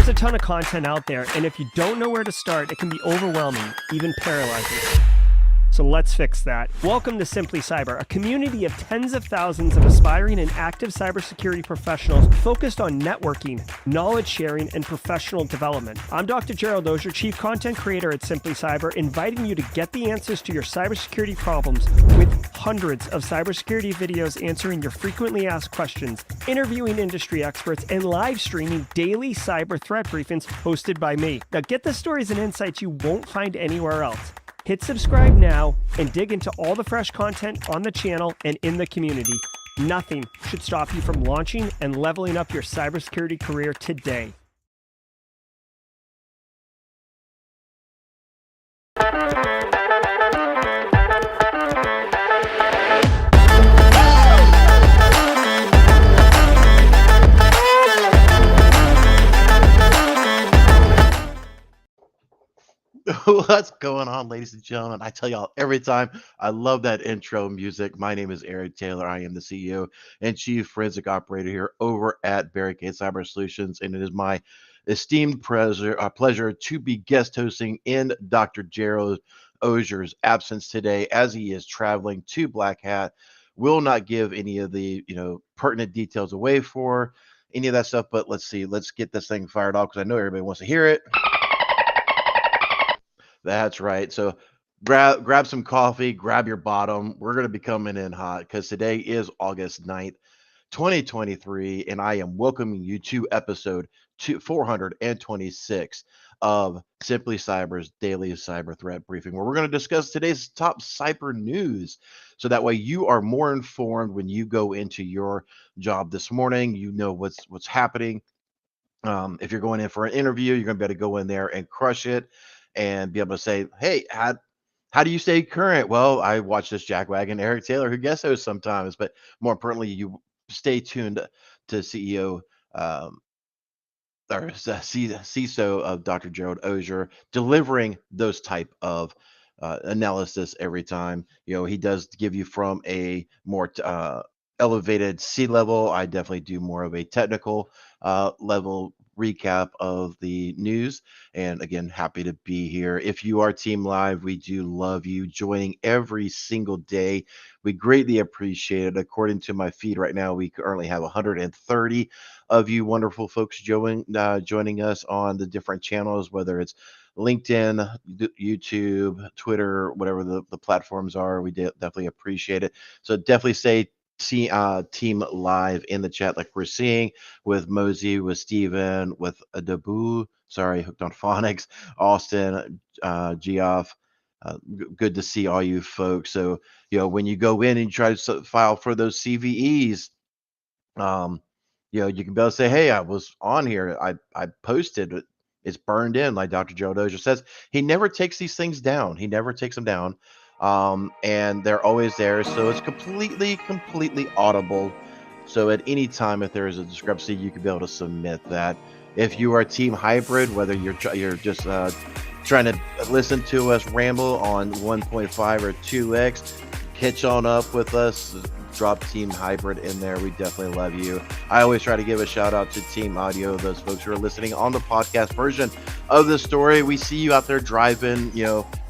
There's a ton of content out there, and if you don't know where to start, it can be overwhelming, even paralyzing. So let's fix that. Welcome to Simply Cyber, a community of tens of thousands of aspiring and active cybersecurity professionals focused on networking, knowledge sharing, and professional development. I'm Dr. Gerald Ozier, Chief Content Creator at Simply Cyber, inviting you to get the answers to your cybersecurity problems with hundreds of cybersecurity videos answering your frequently asked questions, interviewing industry experts, and live streaming daily cyber threat briefings hosted by me. Now get the stories and insights you won't find anywhere else. Hit subscribe now and dig into all the fresh content on the channel and in the community. Nothing should stop you from launching and leveling up your cybersecurity career today. What's going on, ladies and gentlemen? I tell y'all every time, I love that intro music. My name is Eric Taylor. I am the CEO and Chief Forensic Operator here over at Barricade Cyber Solutions, and it is my esteemed pleasure to be guest hosting in Dr. Gerald Ozier's absence today, as he is traveling to Black Hat. Will not give any of the pertinent details away for any of that stuff, but let's get this thing fired off because I know everybody wants to hear it. That's right. So grab some coffee, grab your bottom. We're going to be coming in hot because today is August 9th, 2023, and I am welcoming you to episode 426 of Simply Cyber's daily cyber threat briefing, where we're going to discuss today's top cyber news. So that way you are more informed when you go into your job this morning. You know what's happening. If you're going in for an interview, you're going to be able to go in there and crush it and be able to say, hey, how do you stay current? Well, I watch this jackwagon, Eric Taylor, who guest hosts sometimes, but more importantly, you stay tuned to CEO or CISO of Dr. Gerald Ozier, delivering those type of analysis every time. He does give you from a more elevated C level. I definitely do more of a technical level recap of the news. And again, happy to be here. If you are Team Live, we do love you joining every single day. We greatly appreciate it. According to my feed right now, we currently have 130 of you wonderful folks joining us on the different channels, whether it's LinkedIn, YouTube, Twitter, whatever the platforms are. We definitely appreciate it. So definitely say Team Live in the chat, like we're seeing with Mosey, with Steven, with Adabu, hooked on phonics, Austin, Geoff. Good to see all you folks. So when you go in and you try to file for those CVEs, you can be able to say, hey, I was on here, I posted it. It's burned in, like Dr. Gerald Ozier says. He never takes these things down. He never takes them down. And they're always there, so it's completely audible. So at any time, if there is a discrepancy, you can be able to submit that. If you are Team Hybrid, whether you're just trying to listen to us ramble on 1.5 or 2x, catch on up with us. Drop Team Hybrid in there. We definitely love you. I always try to give a shout out to Team Audio, those folks who are listening on the podcast version of the story. We see you out there driving,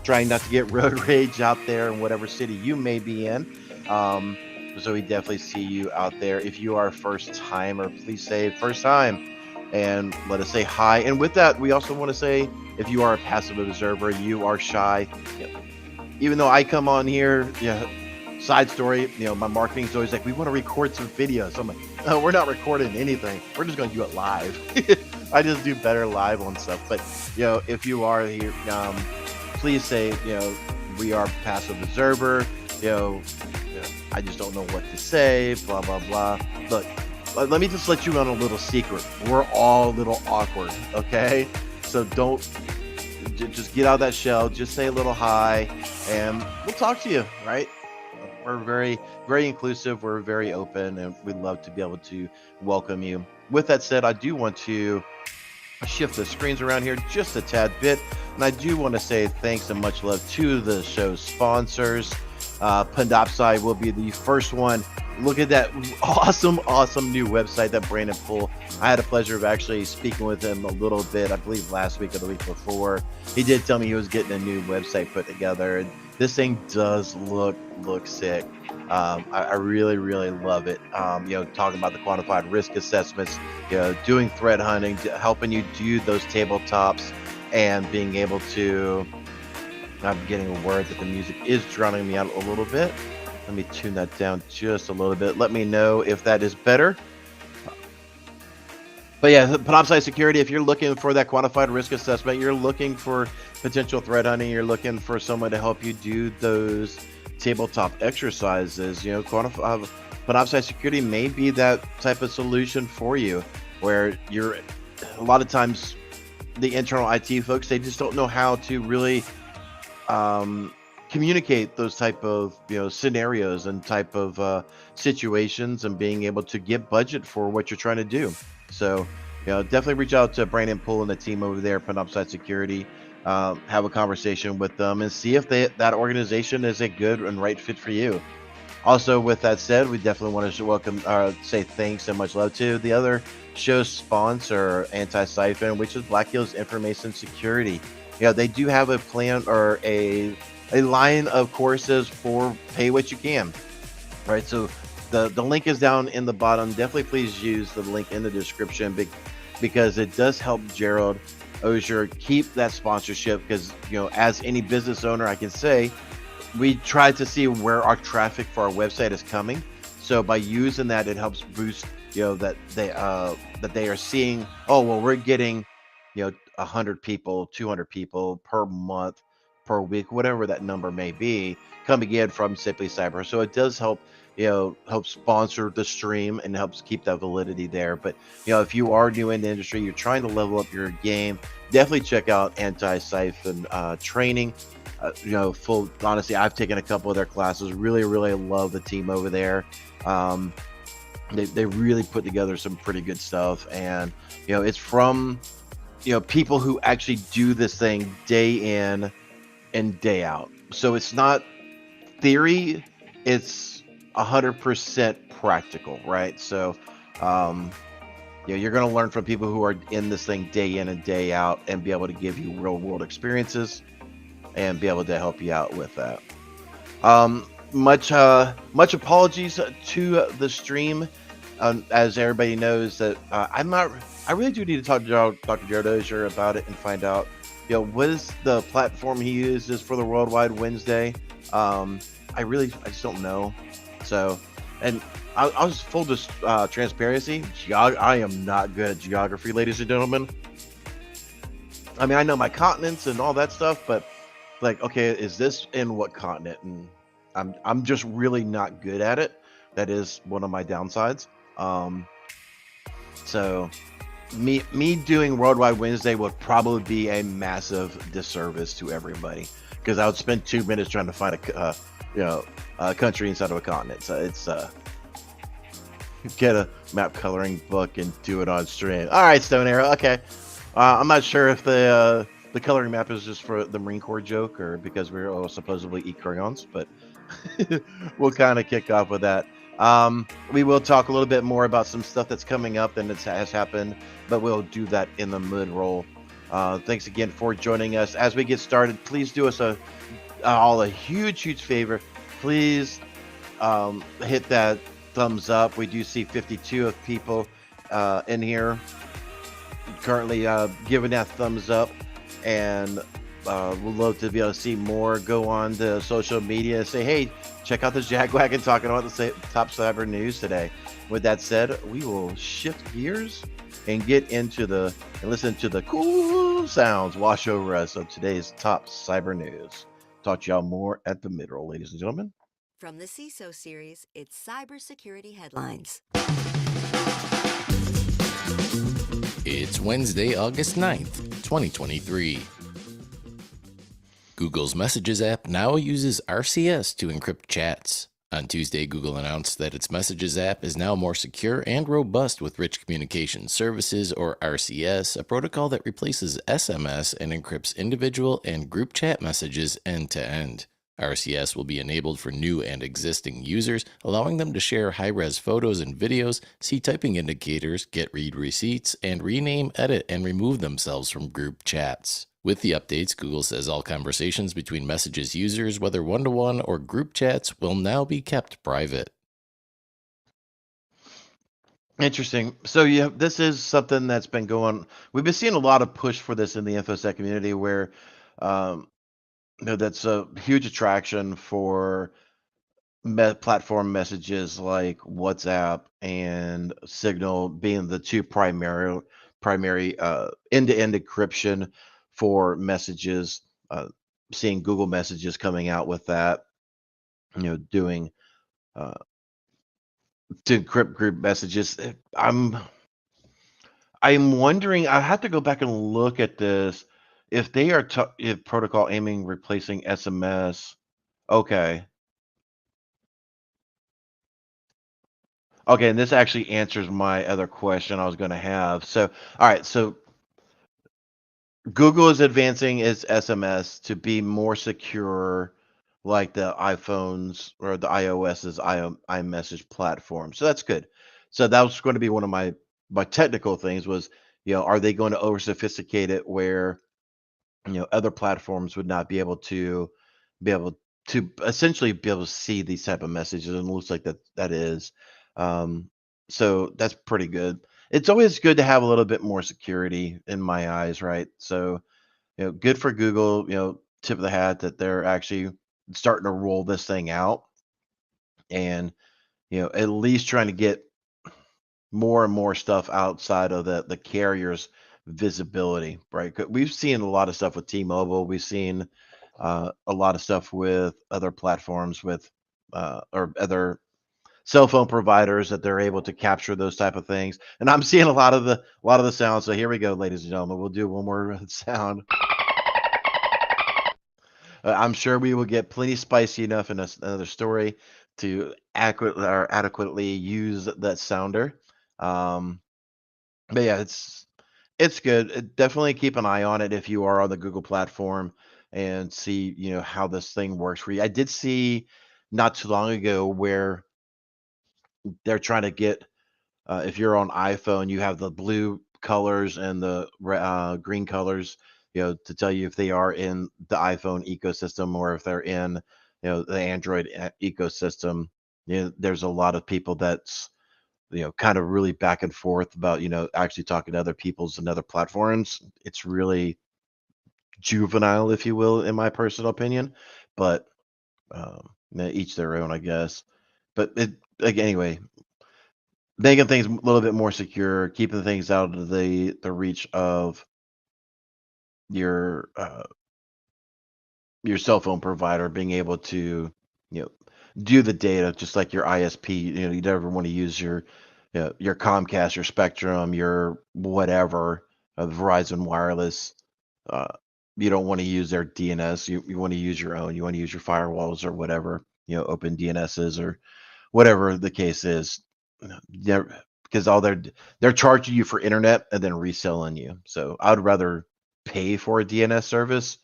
trying not to get road rage out there in whatever city you may be in. So we definitely see you out there. If you are a first timer, please say first time and let us say hi. And with that, we also want to say, if you are a passive observer, you are shy. Even though I come on here, side story, my marketing is always like, we want to record some videos. I'm like, no, we're not recording anything. We're just going to do it live. I just do better live on stuff. But, if you are here, please say, we are passive observer. I just don't know what to say, blah, blah, blah. Look, let me just let you on a little secret. We're all a little awkward, okay? So don't just get out of that shell. Just say a little hi, and we'll talk to you, right? We're very, very inclusive. We're very open, and we'd love to be able to welcome you. With that said, I do want to shift the screens around here just a tad bit, and I do want to say thanks and much love to the show's sponsors. Panoptcy will be the first one. Look at that awesome new website that Brandon Poole. I had a pleasure of actually speaking with him a little bit, I believe last week or the week before. He did tell me he was getting a new website put together, and this thing does look sick. I really love it. Talking about the quantified risk assessments, doing threat hunting, helping you do those tabletops, and being able to. I'm getting a word that the music is drowning me out a little bit. Let me tune that down just a little bit. Let me know if that is better. But yeah, Panoptcy Security, if you're looking for that quantified risk assessment, you're looking for potential threat hunting, you're looking for someone to help you do those tabletop exercises, Panoptcy Security may be that type of solution for you, where you're a lot of times the internal IT folks, they just don't know how to really communicate those type of scenarios and type of situations, and being able to get budget for what you're trying to do. So definitely reach out to Brandon Poole and the team over there at Panoptcy Security. Have a conversation with them and see if that organization is a good and right fit for you. Also, with that said, we definitely want to say thanks and much love to the other show's sponsor, Antisyphon, which is Black Hills Information Security. They do have a plan or a line of courses for pay what you can, right? So the link is down in the bottom. Definitely please use the link in the description because it does help Gerald Osier keep that sponsorship, because as any business owner, I can say we try to see where our traffic for our website is coming. So by using that, it helps boost that they are seeing, oh well, we're getting 100 people, 200 people per month, per week, whatever that number may be, coming in from Simply Cyber. So it does help help sponsor the stream and helps keep that validity there. But if you are new in the industry, you're trying to level up your game, definitely check out Antisyphon training. Full honestly, I've taken a couple of their classes. Really love the team over there. They really put together some pretty good stuff, and it's from people who actually do this thing day in and day out. So it's not theory, it's 100% practical, right? So you're going to learn from people who are in this thing day in and day out, and be able to give you real world experiences and be able to help you out with that. Much apologies to the stream. As everybody knows that I really do need to talk to Dr. Jared Osier about it and find out what is the platform he uses for the Worldwide Wednesday. I just don't know. So, and I was full transparency. I am not good at geography, ladies and gentlemen. I mean, I know my continents and all that stuff, but like, okay, is this in what continent? And I'm just really not good at it. That is one of my downsides. So me doing Worldwide Wednesday would probably be a massive disservice to everybody, because I would spend 2 minutes trying to find a country inside of a continent. So it's get a map coloring book and do it on Strand. All right, Stone Arrow. Okay, I'm not sure if the coloring map is just for the Marine Corps joke, or because we're all supposedly eat crayons, but we'll kind of kick off with that. We will talk a little bit more about some stuff that's coming up and that has happened, but we'll do that in the mid-roll. Thanks again for joining us. As we get started, please do us all a huge favor. Please hit that thumbs up. We do see 52 of people in here currently giving that thumbs up, and we'd love to be able to see more. Go on to social media and say, hey, check out the Jagwagon talking about the top cyber news today. With that said, we will shift gears and get into and listen to the cool sounds wash over us of today's top cyber news. Talk to y'all more at the mid-roll, ladies and gentlemen. From the CISO series, it's Cybersecurity Headlines. It's Wednesday, August 9th, 2023. Google's Messages app now uses RCS to encrypt chats. On Tuesday, Google announced that its Messages app is now more secure and robust with Rich Communication Services, or RCS, a protocol that replaces SMS and encrypts individual and group chat messages end-to-end. RCS will be enabled for new and existing users, allowing them to share high-res photos and videos, see typing indicators, get read receipts, and rename, edit, and remove themselves from group chats. With the updates, Google says all conversations between Messages users, whether one-to-one or group chats, will now be kept private. Interesting. So yeah, this is something that's been going. We've been seeing a lot of push for this in the InfoSec community, where um, that's a huge attraction for platform messages like WhatsApp and Signal being the two primary end-to-end encryption for messages. Seeing Google Messages coming out with that, doing uh, to encrypt group messages. I'm wondering. I have to go back and look at this. If they are if protocol aiming replacing SMS. Okay. Okay, and this actually answers my other question I was going to have. So, all right, so Google is advancing its SMS to be more secure, like the iPhones or the iOS's iMessage platform. So that's good. So that was going to be one of my technical things was, are they going to over sophisticate it where other platforms would not be able to essentially be able to see these type of messages, and it looks like that is. um so that's pretty good. It's always good to have a little bit more security in my eyes, right? So good for Google, tip of the hat that they're actually starting to roll this thing out, and at least trying to get more and more stuff outside of the carrier's visibility, right? 'Cause we've seen a lot of stuff with T-Mobile. We've seen a lot of stuff with other platforms with or other cell phone providers that they're able to capture those type of things. And I'm seeing a lot of the sounds. So here we go, ladies and gentlemen. We'll do one more sound. I'm sure we will get plenty spicy enough in another story to adequately use that sounder. Um, but yeah, it's good. Definitely keep an eye on it if you are on the Google platform and see, how this thing works for you. I did see not too long ago where they're trying to get if you're on iPhone, you have the blue colors and the green colors, to tell you if they are in the iPhone ecosystem or if they're in, the Android ecosystem. There's a lot of people that's kind of really back and forth about, actually talking to other people's and other platforms. It's really juvenile, if you will, in my personal opinion. But each their own, I guess. But like anyway, making things a little bit more secure, keeping things out of the reach of your uh, your cell phone provider, being able to you know do the data just like your ISP. You never want to use your Comcast, your Spectrum, your whatever, Verizon Wireless. Uh, you don't want to use their DNS. You want to use your own. You want to use your firewalls or whatever, open DNSs or whatever the case is. Yeah, because all they're charging you for internet and then reselling you. So I'd rather pay for a DNS service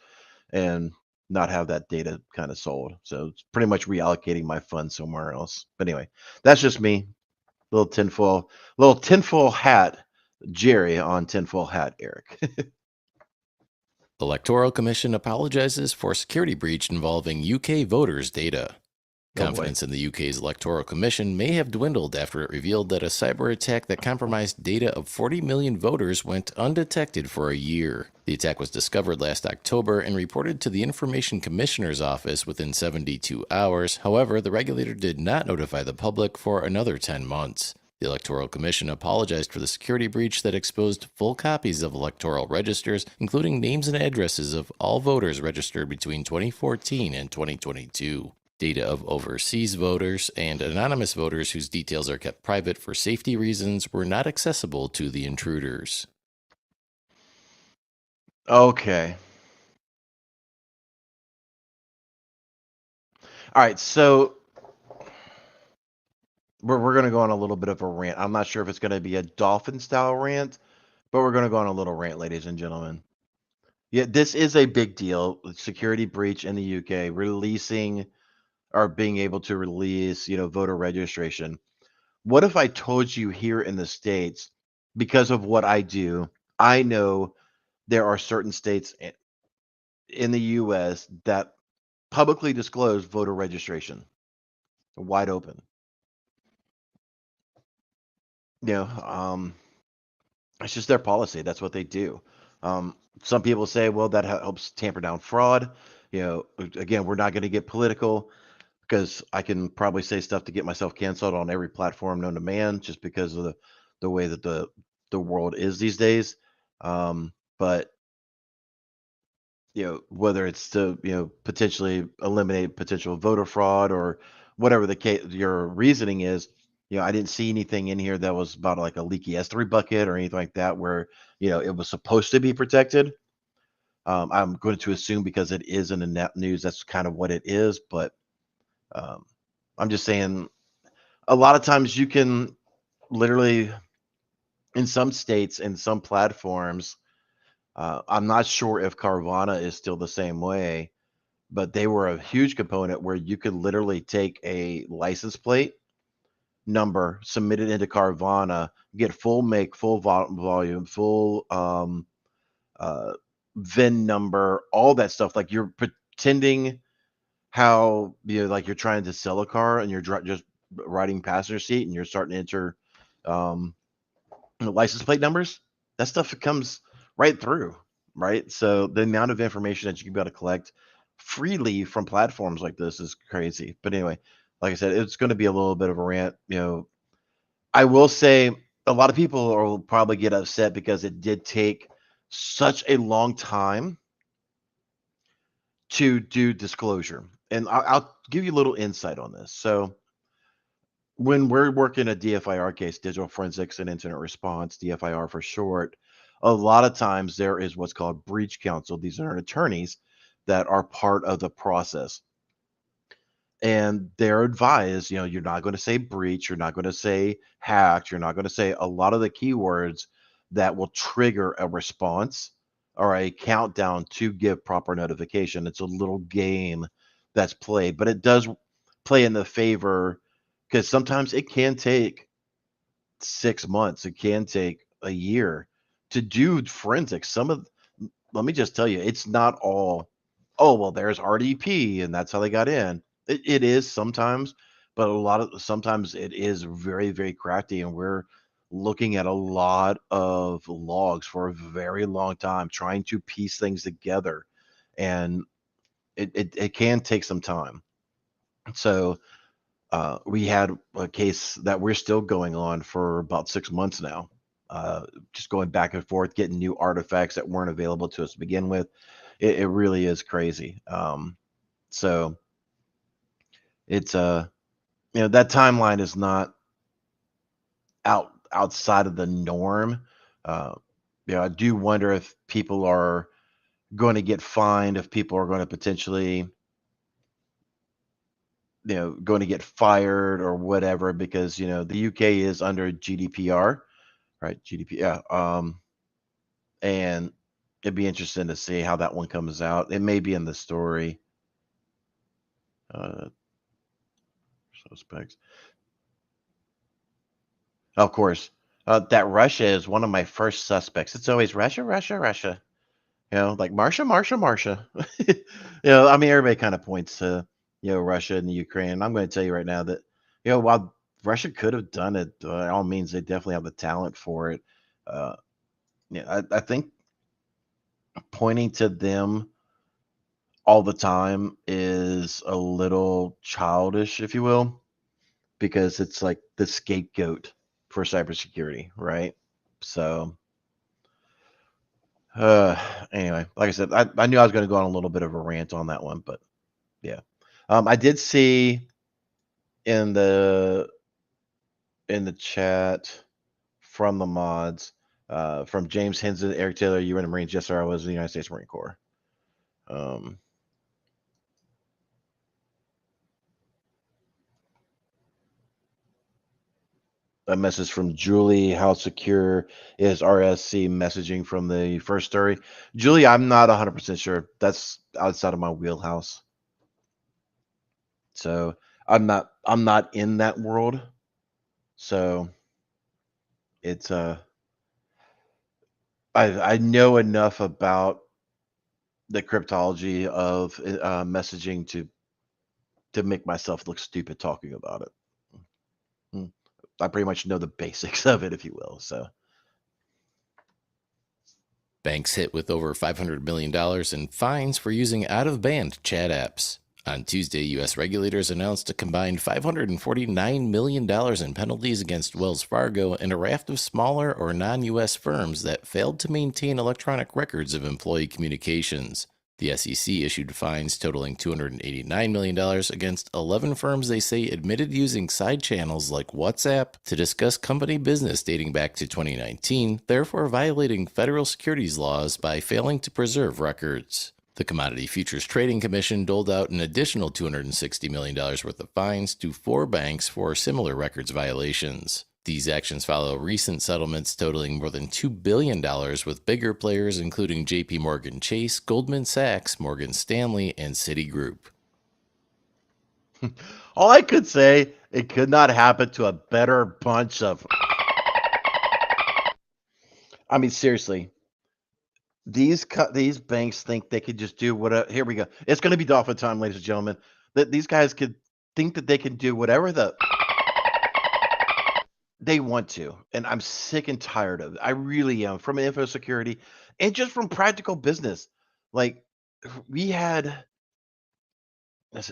and not have that data kind of sold. So it's pretty much reallocating my funds somewhere else. But anyway, that's just me. Little tinfoil hat, Jerry on tinfoil hat, Eric. Electoral Commission apologizes for security breach involving UK voters' data. Oh, boy. Confidence in the UK's Electoral Commission may have dwindled after it revealed that a cyber attack that compromised data of 40 million voters went undetected for a year. The attack was discovered last October and reported to the Information Commissioner's Office within 72 hours. However, the regulator did not notify the public for another 10 months. The Electoral Commission apologized for the security breach that exposed full copies of electoral registers, including names and addresses of all voters registered between 2014 and 2022. Data of overseas voters and anonymous voters whose details are kept private for safety reasons were not accessible to the intruders. Okay. All right. So we're going to go on a little bit of a rant. I'm not sure if it's going to be a dolphin style rant, but we're going to go on a little rant, ladies and gentlemen. Yeah, this is a big deal. Security breach in the UK, releasing or being able to release, voter registration. What if I told you here in the States, because of what I do, I know there are certain states in the US that publicly disclose voter registration wide open. You know, um, it's just their policy. That's what they do. Some people say, well, that helps tamper down fraud. Again, we're not going to get political because I can probably say stuff to get myself canceled on every platform known to man, just because of the way that the world is these days. But whether it's to potentially eliminate potential voter fraud or whatever the case, your reasoning is. I didn't see anything in here that was about like a leaky S3 bucket or anything like that where it was supposed to be protected. I'm going to assume because it is in the net news, that's kind of what it is. But um, I'm just saying, a lot of times you can literally, in some states and some platforms, I'm not sure if Carvana is still the same way, but they were a huge component where you could literally take a license plate number, submit it into Carvana, get full make, full volume, full uh, VIN number, all that stuff. Like you're pretending how like you're trying to sell a car and you're just riding passenger seat and you're starting to enter um, license plate numbers. That stuff comes right through, right? So the amount of information that you can be able to collect freely from platforms like this is crazy. But anyway, like I said, it's going to be a little bit of a rant. I will say a lot of people will probably get upset because it did take such a long time to do disclosure. And I'll give you a little insight on this. So when we're working a DFIR case, digital forensics and incident response, DFIR for short, a lot of times there is what's called breach counsel. These are attorneys that are part of the process. And they're advised, you're not going to say breach, you're not going to say hacked, you're not going to say a lot of the keywords that will trigger a response or a countdown to give proper notification. It's a little game that's played, but it does play in the favor because sometimes it can take 6 months, it can take a year to do forensics. Let me just tell you, it's not all, oh, well, there's RDP and that's how they got in. It is sometimes, but sometimes it is very, very crafty. And we're looking at a lot of logs for a very long time, trying to piece things together. And it can take some time. So we had a case that we're still going on for about 6 months now. Just going back and forth, getting new artifacts that weren't available to us to begin with. It really is crazy. So it's that timeline is not outside of the norm. Uh, I do wonder if people are going to get fined, if people are going to potentially going to get fired or whatever, because the UK is under GDPR, right? GDP, yeah. And it'd be interesting to see how that one comes out. It may be in the story. Uh, Suspects. Of course, that Russia is one of my first suspects. It's always Russia, Russia, Russia. Like Marsha, Marsha, Marsha. I mean, everybody kind of points to Russia and the Ukraine. I'm going to tell you right now that while Russia could have done it, by all means, they definitely have the talent for it. Uh, I think pointing to them all the time is a little childish, if you will, because it's like the scapegoat for cybersecurity, right? So, uh, anyway, like I said, I knew I was going to go on a little bit of a rant on that one, but yeah. I did see in the chat from the mods, from James Henson, Eric Taylor, you were in the Marines. Yes, sir. I was in the United States Marine Corps. Um, a message from Julie. How secure is RSC messaging from the first story? Julie, I'm not 100% sure. That's outside of my wheelhouse. So I'm not in that world. So it's I know enough about the cryptology of messaging to make myself look stupid talking about it. Mm. I pretty much know the basics of it, if you will. So Banks hit with over $500 million in fines for using out-of-band chat apps. On Tuesday, U.S. regulators announced a combined $549 million in penalties against Wells Fargo and a raft of smaller or non-U.S. firms that failed to maintain electronic records of employee communications. The SEC issued fines totaling $289 million against 11 firms they say admitted using side channels like WhatsApp to discuss company business dating back to 2019, therefore violating federal securities laws by failing to preserve records. The Commodity Futures Trading Commission doled out an additional $260 million worth of fines to 4 banks for similar records violations. These actions follow recent settlements totaling more than $2 billion with bigger players including JP Morgan Chase, Goldman Sachs, Morgan Stanley, and Citigroup. all I could say, it could not happen to a better bunch of. I mean, seriously, these banks think they could just do whatever. Here we go. It's going to be dolphin time, ladies and gentlemen. That these guys could think that they can do whatever they want to, and I'm sick and tired of it. I really am, from info security and just from practical business. Like we had,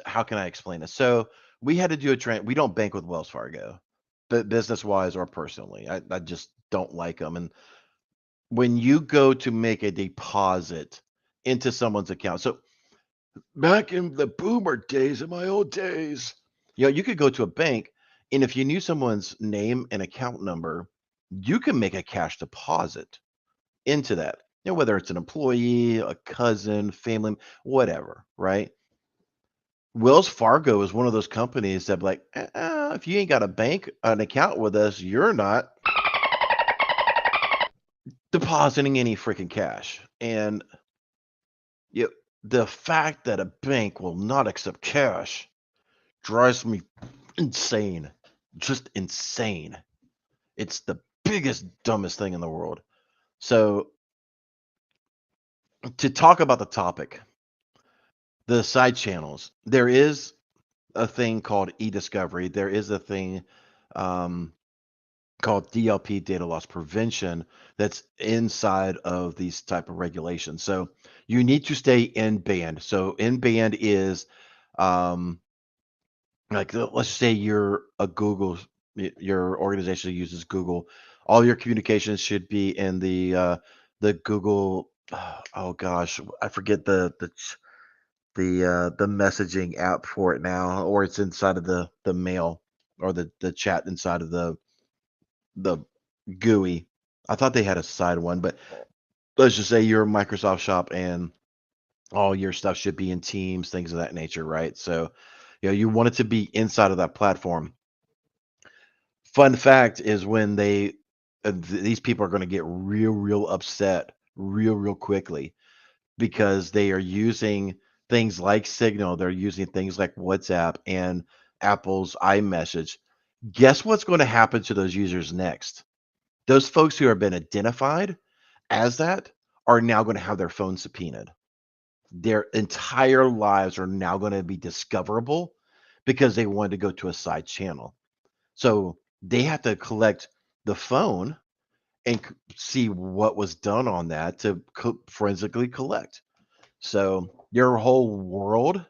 how can I explain this? So we had to do a trend. We don't bank with Wells Fargo, but business wise or personally, I just don't like them. And when you go to make a deposit into someone's account, so back in the boomer days, in my old days, you could go to a bank, and if you knew someone's name and account number, you can make a cash deposit into that. Whether it's an employee, a cousin, family, whatever, right? Wells Fargo is one of those companies that be like, if you ain't got an account with us, you're not depositing any freaking cash. And the fact that a bank will not accept cash drives me insane. Just insane. It's the biggest, dumbest thing in the world. So, to talk about the topic, the side channels, there is a thing called e-discovery. There is a thing called DLP, data loss prevention, that's inside of these type of regulations. So you need to stay in band. So in band is like, let's say you're a Google, your organization uses Google. All your communications should be in the Google. Oh gosh, I forget the messaging app for it now, or it's inside of the mail or the chat inside of the GUI. I thought they had a side one, but let's just say you're a Microsoft shop and all your stuff should be in Teams, things of that nature, right? So, you want it to be inside of that platform. Fun fact is when these people are going to get real upset real quickly because they are using things like Signal, they're using things like WhatsApp and Apple's iMessage. Guess what's going to happen to those users next? Those folks who have been identified as that are now going to have their phone subpoenaed. Their entire lives are now going to be discoverable because they wanted to go to a side channel. So they have to collect the phone and see what was done on that to forensically collect. So your whole world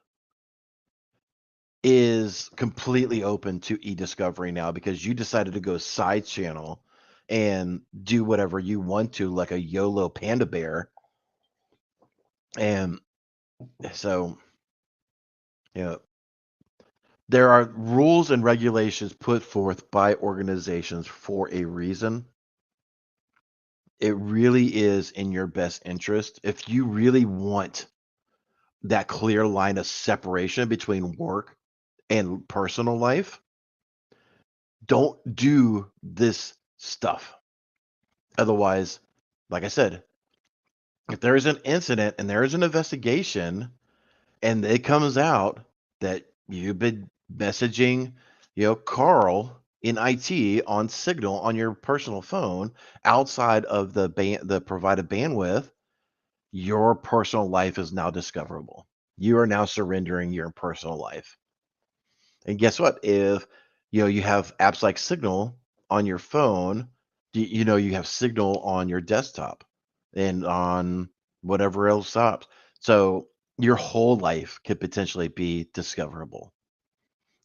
is completely open to e-discovery now because you decided to go side channel and do whatever you want to, like a YOLO panda bear. And so, there are rules and regulations put forth by organizations for a reason. It really is in your best interest. If you really want that clear line of separation between work and personal life, don't do this stuff. Otherwise, like I said, if there is an incident and there is an investigation and it comes out that you've been messaging, Carl in IT on Signal on your personal phone outside of the provided bandwidth, your personal life is now discoverable. You are now surrendering your personal life. And guess what? If you have apps like Signal on your phone, you have Signal on your desktop and on whatever else apps. So your whole life could potentially be discoverable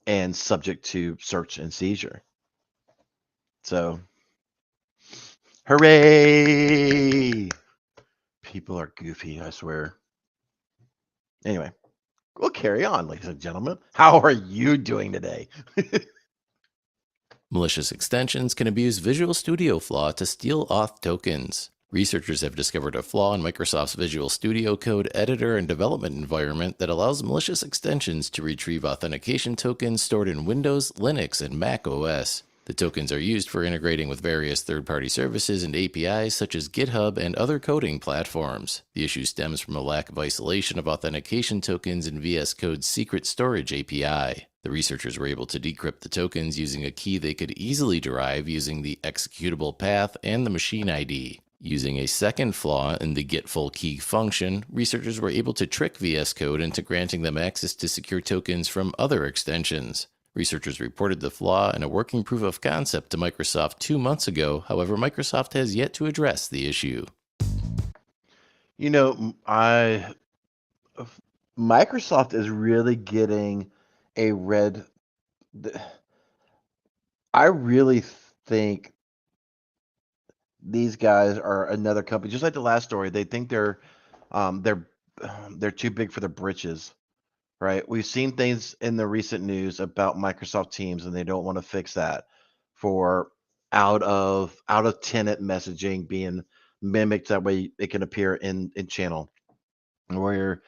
and subject to search and seizure. So, hooray! People are goofy, I swear. Anyway, we'll carry on, ladies and gentlemen. How are you doing today? Malicious extensions can abuse Visual Studio Flaw to steal auth tokens. Researchers have discovered a flaw in Microsoft's Visual Studio Code editor and development environment that allows malicious extensions to retrieve authentication tokens stored in Windows, Linux, and Mac OS. The tokens are used for integrating with various third-party services and APIs such as GitHub and other coding platforms. The issue stems from a lack of isolation of authentication tokens in VS Code's secret storage API. The researchers were able to decrypt the tokens using a key they could easily derive using the executable path and the machine ID. Using a second flaw in the getFullKey function, researchers were able to trick VS Code into granting them access to secure tokens from other extensions. Researchers reported the flaw in a working proof of concept to Microsoft 2 months ago. However, Microsoft has yet to address the issue. Microsoft is really getting a red. I really think these guys are another company, just like the last story. They think they're too big for their britches, right? We've seen things in the recent news about Microsoft Teams, and they don't want to fix that for out of tenant messaging being mimicked. That way, it can appear in channel. Where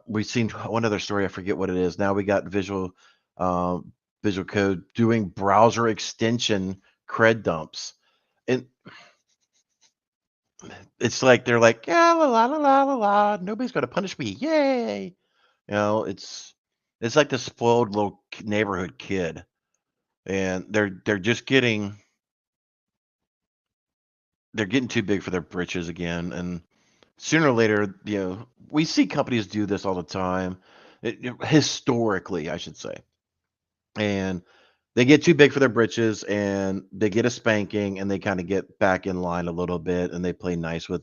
we've seen one other story. I forget what it is. Now we got Visual Code doing browser extension cred dumps, and it's like they're like, yeah, la la la la la la. Nobody's gonna punish me, yay! It's like the spoiled little neighborhood kid, and they're just getting too big for their britches again, and sooner or later, we see companies do this all the time, historically, I should say, and they get too big for their britches, and they get a spanking, and they kind of get back in line a little bit, and they play nice with,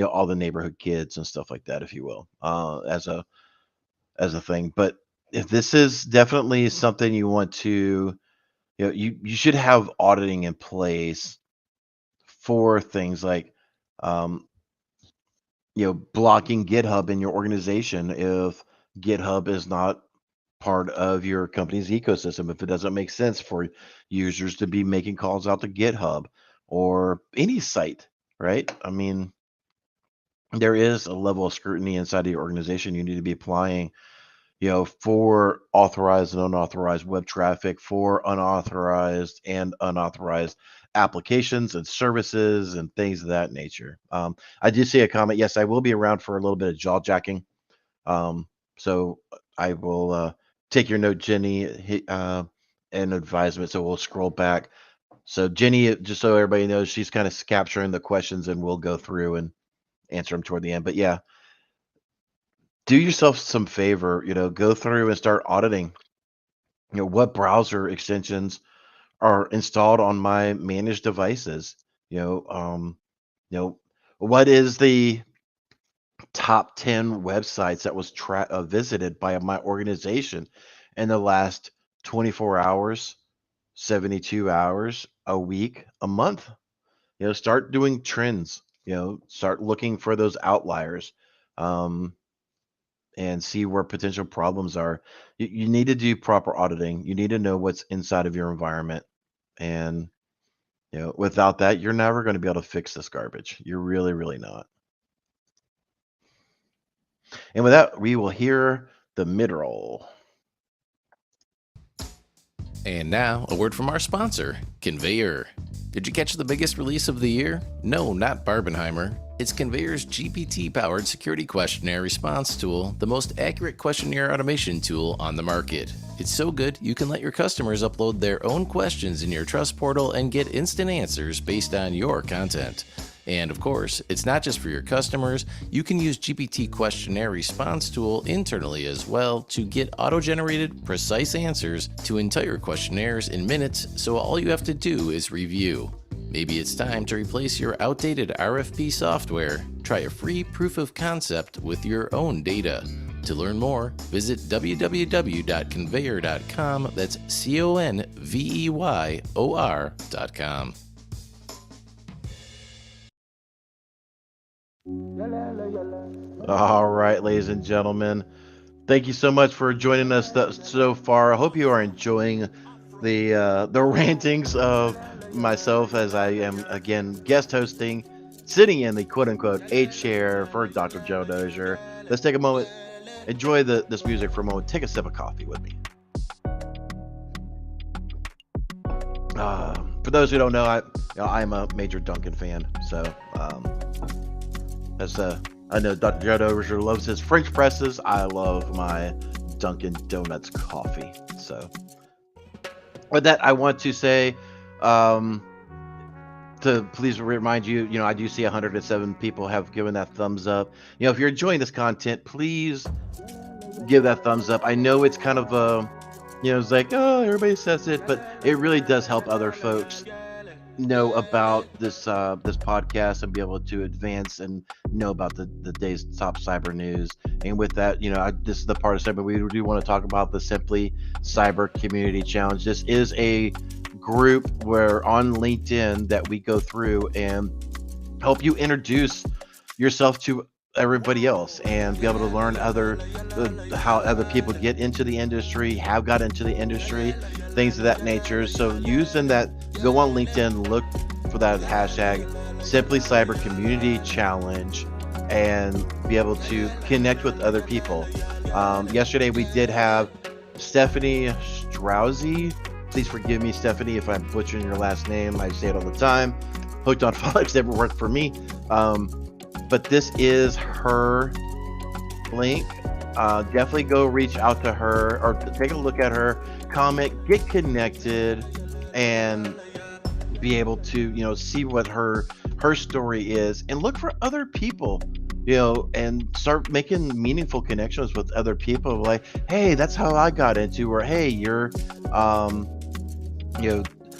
all the neighborhood kids and stuff like that, if you will, as a thing. But if this is definitely something you want to, you should have auditing in place for things like, um, blocking GitHub in your organization if GitHub is not part of your company's ecosystem. If it doesn't make sense for users to be making calls out to GitHub or any site, right? I mean, there is a level of scrutiny inside of your organization you need to be applying, for authorized and unauthorized web traffic, for unauthorized and unauthorized applications and services and things of that nature. I did see a comment. Yes, I will be around for a little bit of jaw jacking. So I will take your note, Jenny, and advisement. So we'll scroll back. So Jenny, just so everybody knows, she's kind of capturing the questions, and we'll go through and answer them toward the end. But yeah, do yourself some favor, go through and start auditing, what browser extensions are installed on my managed devices. You know, you know, what is the top 10 websites that was visited by my organization in the last 24 hours, 72 hours, a week, a month? Start doing trends, start looking for those outliers. And see where potential problems are. You need to do proper auditing. You need to know what's inside of your environment. And, without that, you're never going to be able to fix this garbage. You're really, really not. And with that, we will hear the mid-roll. And now, a word from our sponsor, Conveyor. Did you catch the biggest release of the year? No, not Barbenheimer. It's Conveyor's GPT-powered security questionnaire response tool, the most accurate questionnaire automation tool on the market. It's so good, you can let your customers upload their own questions in your Trust portal and get instant answers based on your content. And of course, it's not just for your customers. You can use GPT questionnaire response tool internally as well to get auto-generated, precise answers to entire questionnaires in minutes, so all you have to do is review. Maybe it's time to replace your outdated RFP software. Try a free proof of concept with your own data. To learn more, visit www.conveyor.com. That's CONVEYOR.com. All right, ladies and gentlemen, thank you so much for joining us so far. I hope you are enjoying the rantings of myself as I am again guest hosting, sitting in the quote-unquote A chair for Dr. Joe Dozier. Let's take a moment, enjoy this music for a moment, take a sip of coffee with me. For those who don't know, I'm a major Dunkin' fan, so I know Dr. Joe Dozier loves his French presses. I love my Dunkin' Donuts coffee. So with that, I want to say to please remind you, I do see 107 people have given that thumbs up. If you're enjoying this content, please give that thumbs up. I know it's kind of it's like, oh, everybody says it, but it really does help other folks know about this podcast and be able to advance and know about the day's top cyber news. And with that, this is the part of segment we do want to talk about the Simply Cyber Community Challenge. This is a group where on LinkedIn that we go through and help you introduce yourself to everybody else and be able to learn how other people get into the industry, have got into the industry, things of that nature. So using that, go on LinkedIn, look for that hashtag Simply Cyber Community Challenge and be able to connect with other people. Yesterday we did have Stephanie Strauzy. Please forgive me, Stephanie, if I'm butchering your last name. I say it all the time. Hooked on Phonics never worked for me. But this is her link. Definitely go reach out to her or take a look at her, comment, get connected, and be able to, see what her story is and look for other people, and start making meaningful connections with other people. Like, hey, that's how I got into, or hey, you're,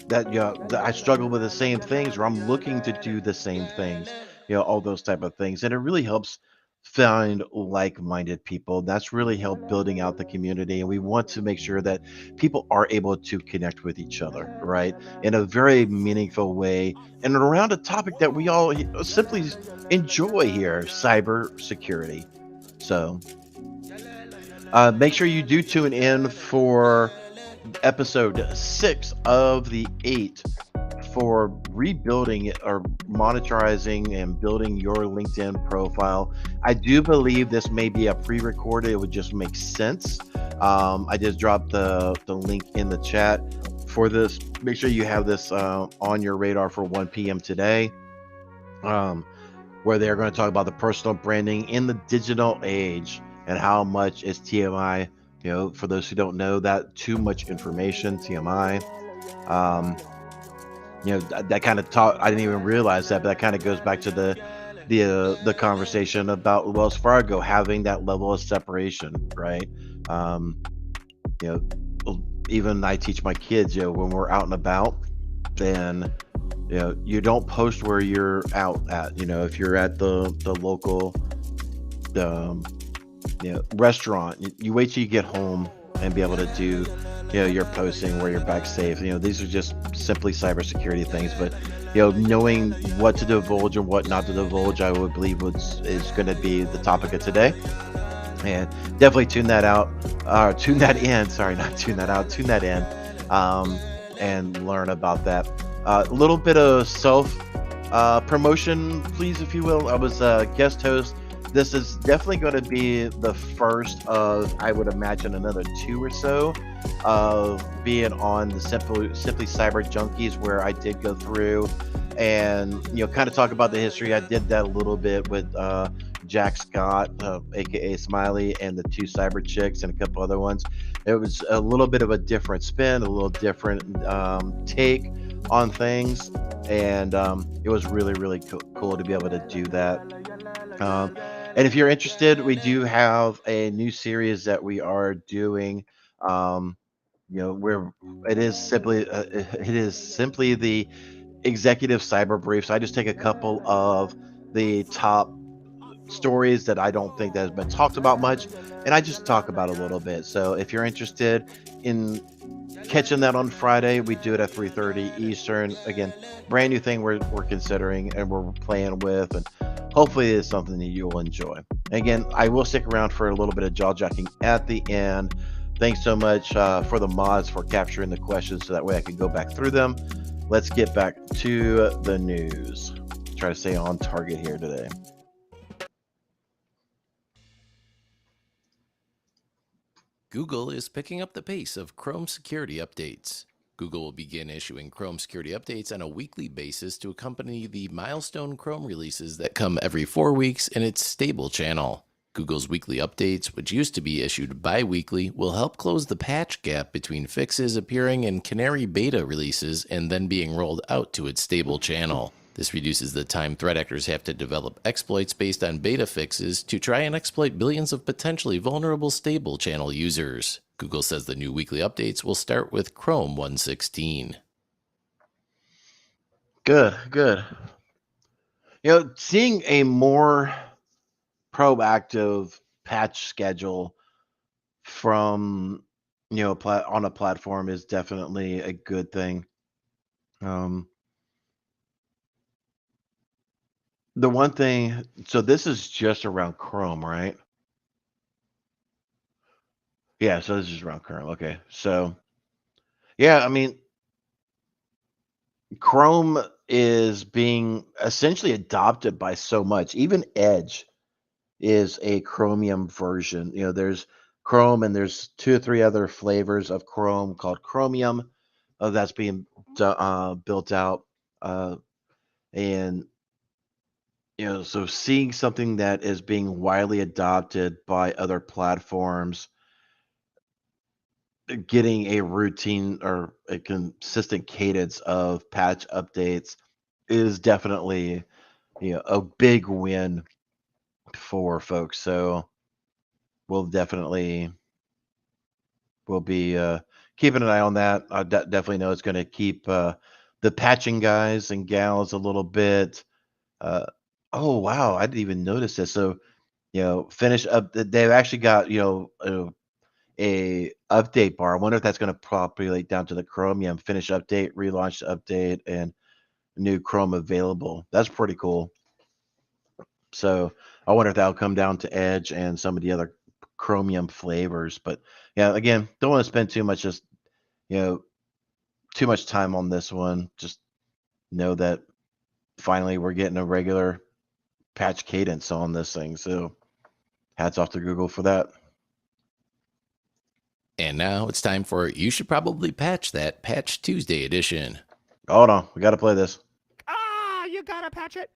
that I struggle with the same things, or I'm looking to do the same things. All those type of things. And it really helps find like-minded people. That's really helped building out the community. And we want to make sure that people are able to connect with each other, right? In a very meaningful way and around a topic that we all simply enjoy here, cyber security. So make sure you do tune in for episode 6 of the 8 for rebuilding or monetizing and building your LinkedIn profile. I do believe this may be a pre-recorded. It would just make sense. I just dropped the link in the chat for this. Make sure you have this on your radar for 1 p.m. today, where they're going to talk about the personal branding in the digital age and how much is TMI. For those who don't know that, too much information, TMI. That kind of talk, I didn't even realize that, but that kind of goes back to the conversation about Wells Fargo having that level of separation, right? Even I teach my kids, when we're out and about, then you don't post where you're out at. If you're at the local restaurant, you wait till you get home and be able to do your posting where you're back safe. These are just simply cybersecurity things, but knowing what to divulge and what not to divulge, I would believe is going to be the topic of today. And definitely tune that in and learn about that. A little bit of self promotion, please, if you will. I was a guest host this is definitely going to be the first of, I would imagine, another 2 or so of being on the Simply Cyber Junkies, where I did go through and kind of talk about the history. I did that a little bit with Jack Scott, aka Smiley, and the 2 Cyber Chicks and a couple other ones. It was a little bit of a different spin, a little different take on things, and it was really, really cool to be able to do that. And if you're interested, we do have a new series that we are doing. Where it is simply the executive cyber brief. So I just take a couple of the top stories that I don't think that has been talked about much, and I just talk about a little bit. So if you're interested in catching that on Friday, we do it at 3:30 Eastern. Again, brand new thing we're considering and we're playing with, and hopefully it's something that you'll enjoy. Again, I will stick around for a little bit of jaw jacking at the end. Thanks so much for the mods for capturing the questions, so that way I can go back through them. Let's get back to the news. Try to stay on target here today. Google is picking up the pace of Chrome security updates. Google will begin issuing Chrome security updates on a weekly basis to accompany the milestone Chrome releases that come every 4 weeks in its stable channel. Google's weekly updates, which used to be issued bi-weekly, will help close the patch gap between fixes appearing in Canary beta releases and then being rolled out to its stable channel. This reduces the time threat actors have to develop exploits based on beta fixes to try and exploit billions of potentially vulnerable stable channel users. Google says the new weekly updates will start with Chrome 1.16. Good. Seeing a more proactive patch schedule from on a platform is definitely a good thing. The one thing, so this is just around Chrome, right? Yeah, so this is around Chrome. Okay. So yeah, I mean, Chrome is being essentially adopted by so much. Even Edge is a Chromium version. There's Chrome, and there's 2 or 3 other flavors of Chrome called Chromium that's being built out. And so seeing something that is being widely adopted by other platforms, getting a routine or a consistent cadence of patch updates is definitely a big win for folks. So we'll be keeping an eye on that. I definitely know it's going to keep the patching guys and gals a little bit. Oh wow, I didn't even notice this. So finish up. They've actually got a update bar. I wonder if that's going to populate down to the Chromium finish update, relaunch update, and new Chrome available. That's pretty cool. So I wonder if that'll come down to Edge and some of the other Chromium flavors. But yeah, again, don't want to spend too much too much time on this one. Just know that finally we're getting a regular patch cadence on this thing. So hats off to Google for that. And now it's time for You Should Probably Patch That Patch Tuesday edition. Hold on, we got to play this. You gotta patch it.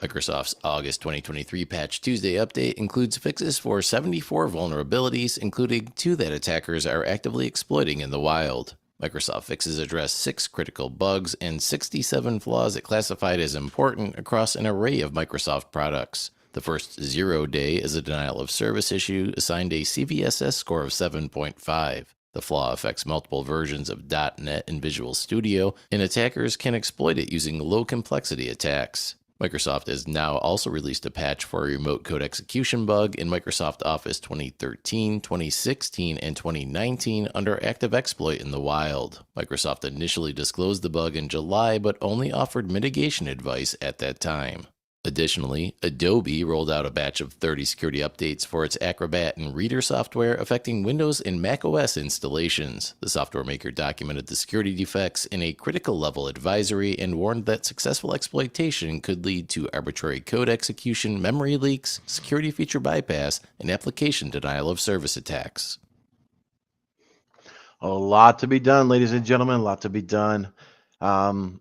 Microsoft's August 2023 Patch Tuesday update includes fixes for 74 vulnerabilities, including 2 that attackers are actively exploiting in the wild. Microsoft fixes address 6 critical bugs and 67 flaws it classified as important across an array of Microsoft products. The first 0 day is a denial of service issue assigned a CVSS score of 7.5. The flaw affects multiple versions of .NET and Visual Studio, and attackers can exploit it using low-complexity attacks. Microsoft has now also released a patch for a remote code execution bug in Microsoft Office 2013, 2016, and 2019 under active exploit in the wild. Microsoft initially disclosed the bug in July, but only offered mitigation advice at that time. Additionally, Adobe rolled out a batch of 30 security updates for its Acrobat and Reader software affecting Windows and macOS installations. The software maker documented the security defects in a critical level advisory and warned that successful exploitation could lead to arbitrary code execution, memory leaks, security feature bypass, and application denial of service attacks. A lot to be done, ladies and gentlemen, a lot to be done. One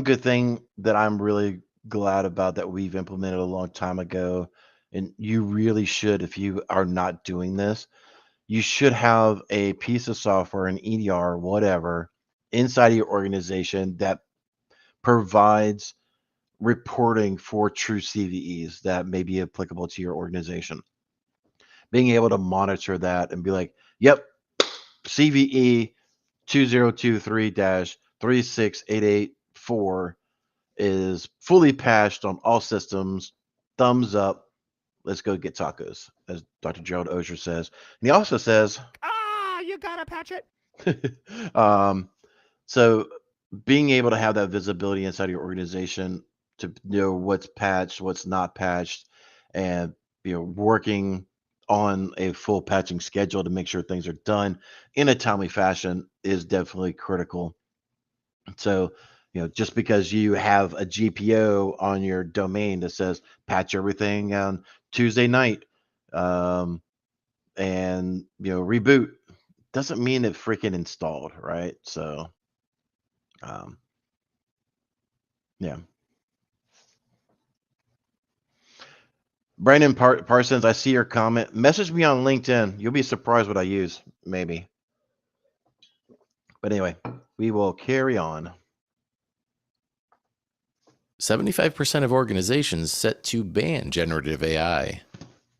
good thing that I'm really glad about that we've implemented a long time ago, and you really should, if you are not doing this, you should have a piece of software, an EDR, whatever, inside of your organization that provides reporting for true CVEs that may be applicable to your organization. Being able to monitor that and be like, yep, CVE 2023-36884 is fully patched on all systems. Thumbs up. Let's go get tacos, as Dr. Gerald Ozier says. And he also says, You gotta patch it. So being able to have that visibility inside your organization to know what's patched, what's not patched, and working on a full patching schedule to make sure things are done in a timely fashion is definitely critical. So, just because you have a GPO on your domain that says patch everything on Tuesday night, and reboot, doesn't mean it freaking installed, right? So, yeah. Brandon Parsons, I see your comment. Message me on LinkedIn. You'll be surprised what I use, maybe. But anyway, we will carry on. 75% of organizations set to ban generative AI.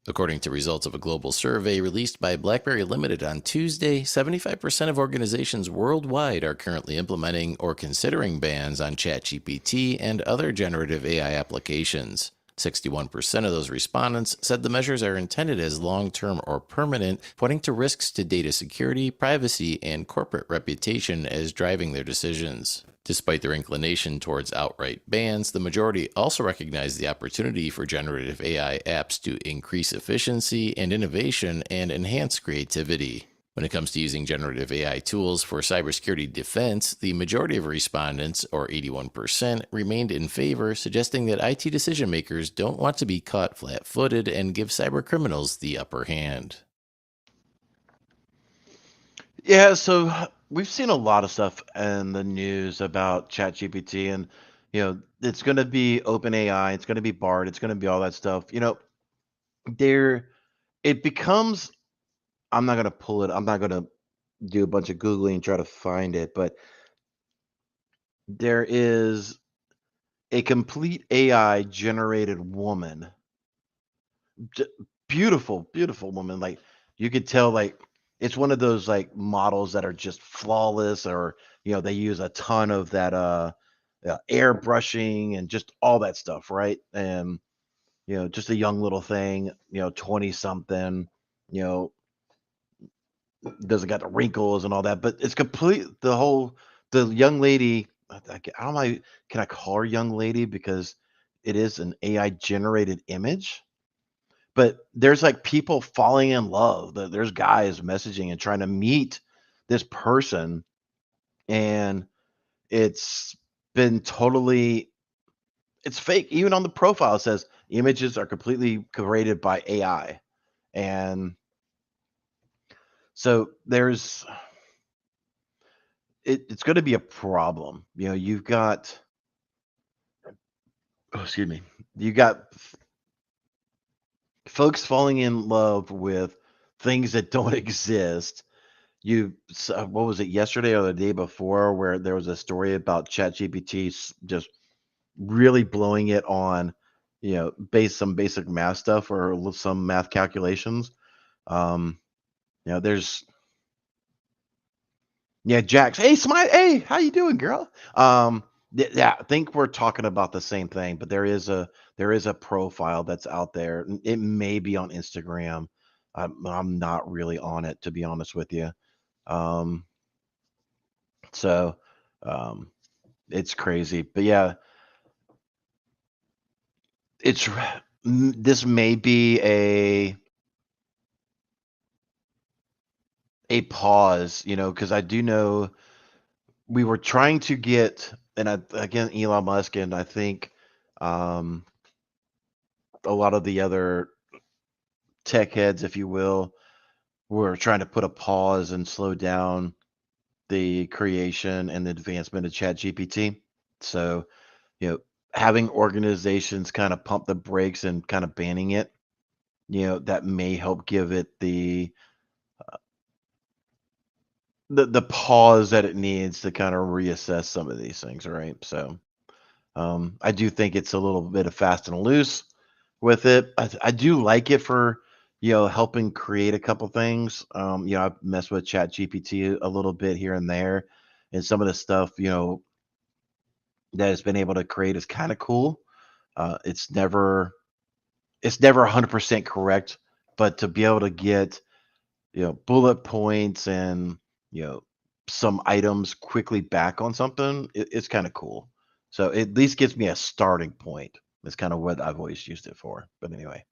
According to results of a global survey released by BlackBerry Limited on Tuesday, 75% of organizations worldwide are currently implementing or considering bans on ChatGPT and other generative AI applications. 61% of those respondents said the measures are intended as long-term or permanent, pointing to risks to data security, privacy, and corporate reputation as driving their decisions. Despite their inclination towards outright bans, the majority also recognize the opportunity for generative AI apps to increase efficiency and innovation and enhance creativity. When it comes to using generative AI tools for cybersecurity defense, the majority of respondents, or 81%, remained in favor, suggesting that IT decision makers don't want to be caught flat-footed and give cybercriminals the upper hand. Yeah, so we've seen a lot of stuff in the news about ChatGPT, and it's going to be OpenAI, it's going to be Bard, it's going to be all that stuff. There it becomes. I'm not going to pull it. I'm not going to do a bunch of Googling and try to find it, but there is a complete AI generated woman. Beautiful, beautiful woman. Like you could tell, like it's one of those like models that are just flawless, or they use a ton of that airbrushing and just all that stuff, right? And just a young little thing, 20 something, doesn't got the wrinkles and all that, but it's complete. The young lady, I don't know, can I call her young lady because it is an AI generated image? But there's like people falling in love. There's guys messaging and trying to meet this person, and it's been totally, it's fake. Even on the profile, it says images are completely created by AI, and so it's going to be a problem. You've got, excuse me, you got folks falling in love with things that don't exist. What was it, yesterday or the day before, where there was a story about ChatGPT just really blowing it on, some basic math stuff or some math calculations. There's, yeah, Jax. Hey, Smile. Hey, how you doing, girl? Yeah, I think we're talking about the same thing, but there is a profile that's out there. It may be on Instagram. I'm not really on it, to be honest with you. Um, so it's crazy, but yeah, it's this may be a pause, because I do know we were trying to get, and again, Elon Musk, and I think um, a lot of the other tech heads, if you will, were trying to put a pause and slow down the creation and the advancement of ChatGPT. So, you know, having organizations kind of pump the brakes and kind of banning it, that may help give it the pause that it needs to kind of reassess some of these things, right? So, I do think it's a little bit of fast and loose with it. I do like it for helping create a couple things. I've messed with Chat GPT a little bit here and there, and some of the stuff that it's been able to create is kind of cool. It's never 100% correct, but to be able to get bullet points and you know some items quickly back on something, it's kind of cool. So it at least gives me a starting point. That's kind of what I've always used it for. But anyway.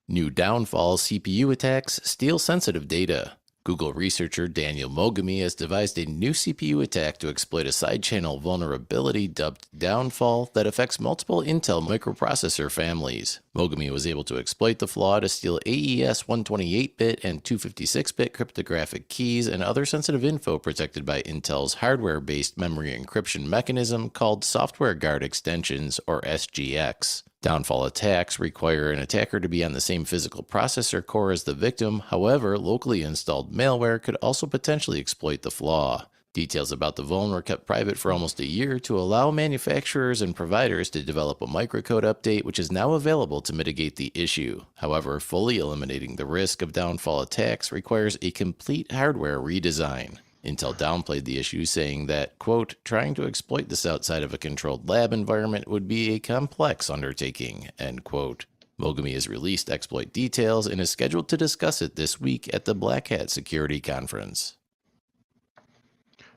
New downfall CPU attacks steal sensitive data. Google researcher Daniel Mogami has devised a new CPU attack to exploit a side-channel vulnerability dubbed Downfall that affects multiple Intel microprocessor families. Mogami was able to exploit the flaw to steal AES 128-bit and 256-bit cryptographic keys and other sensitive info protected by Intel's hardware-based memory encryption mechanism called Software Guard Extensions, or SGX. Downfall attacks require an attacker to be on the same physical processor core as the victim. However, locally installed malware could also potentially exploit the flaw. Details about the vuln were kept private for almost a year to allow manufacturers and providers to develop a microcode update, which is now available to mitigate the issue. However, fully eliminating the risk of downfall attacks requires a complete hardware redesign. Intel downplayed the issue, saying that, quote, trying to exploit this outside of a controlled lab environment would be a complex undertaking, end quote. Mogami has released exploit details and is scheduled to discuss it this week at the Black Hat Security Conference.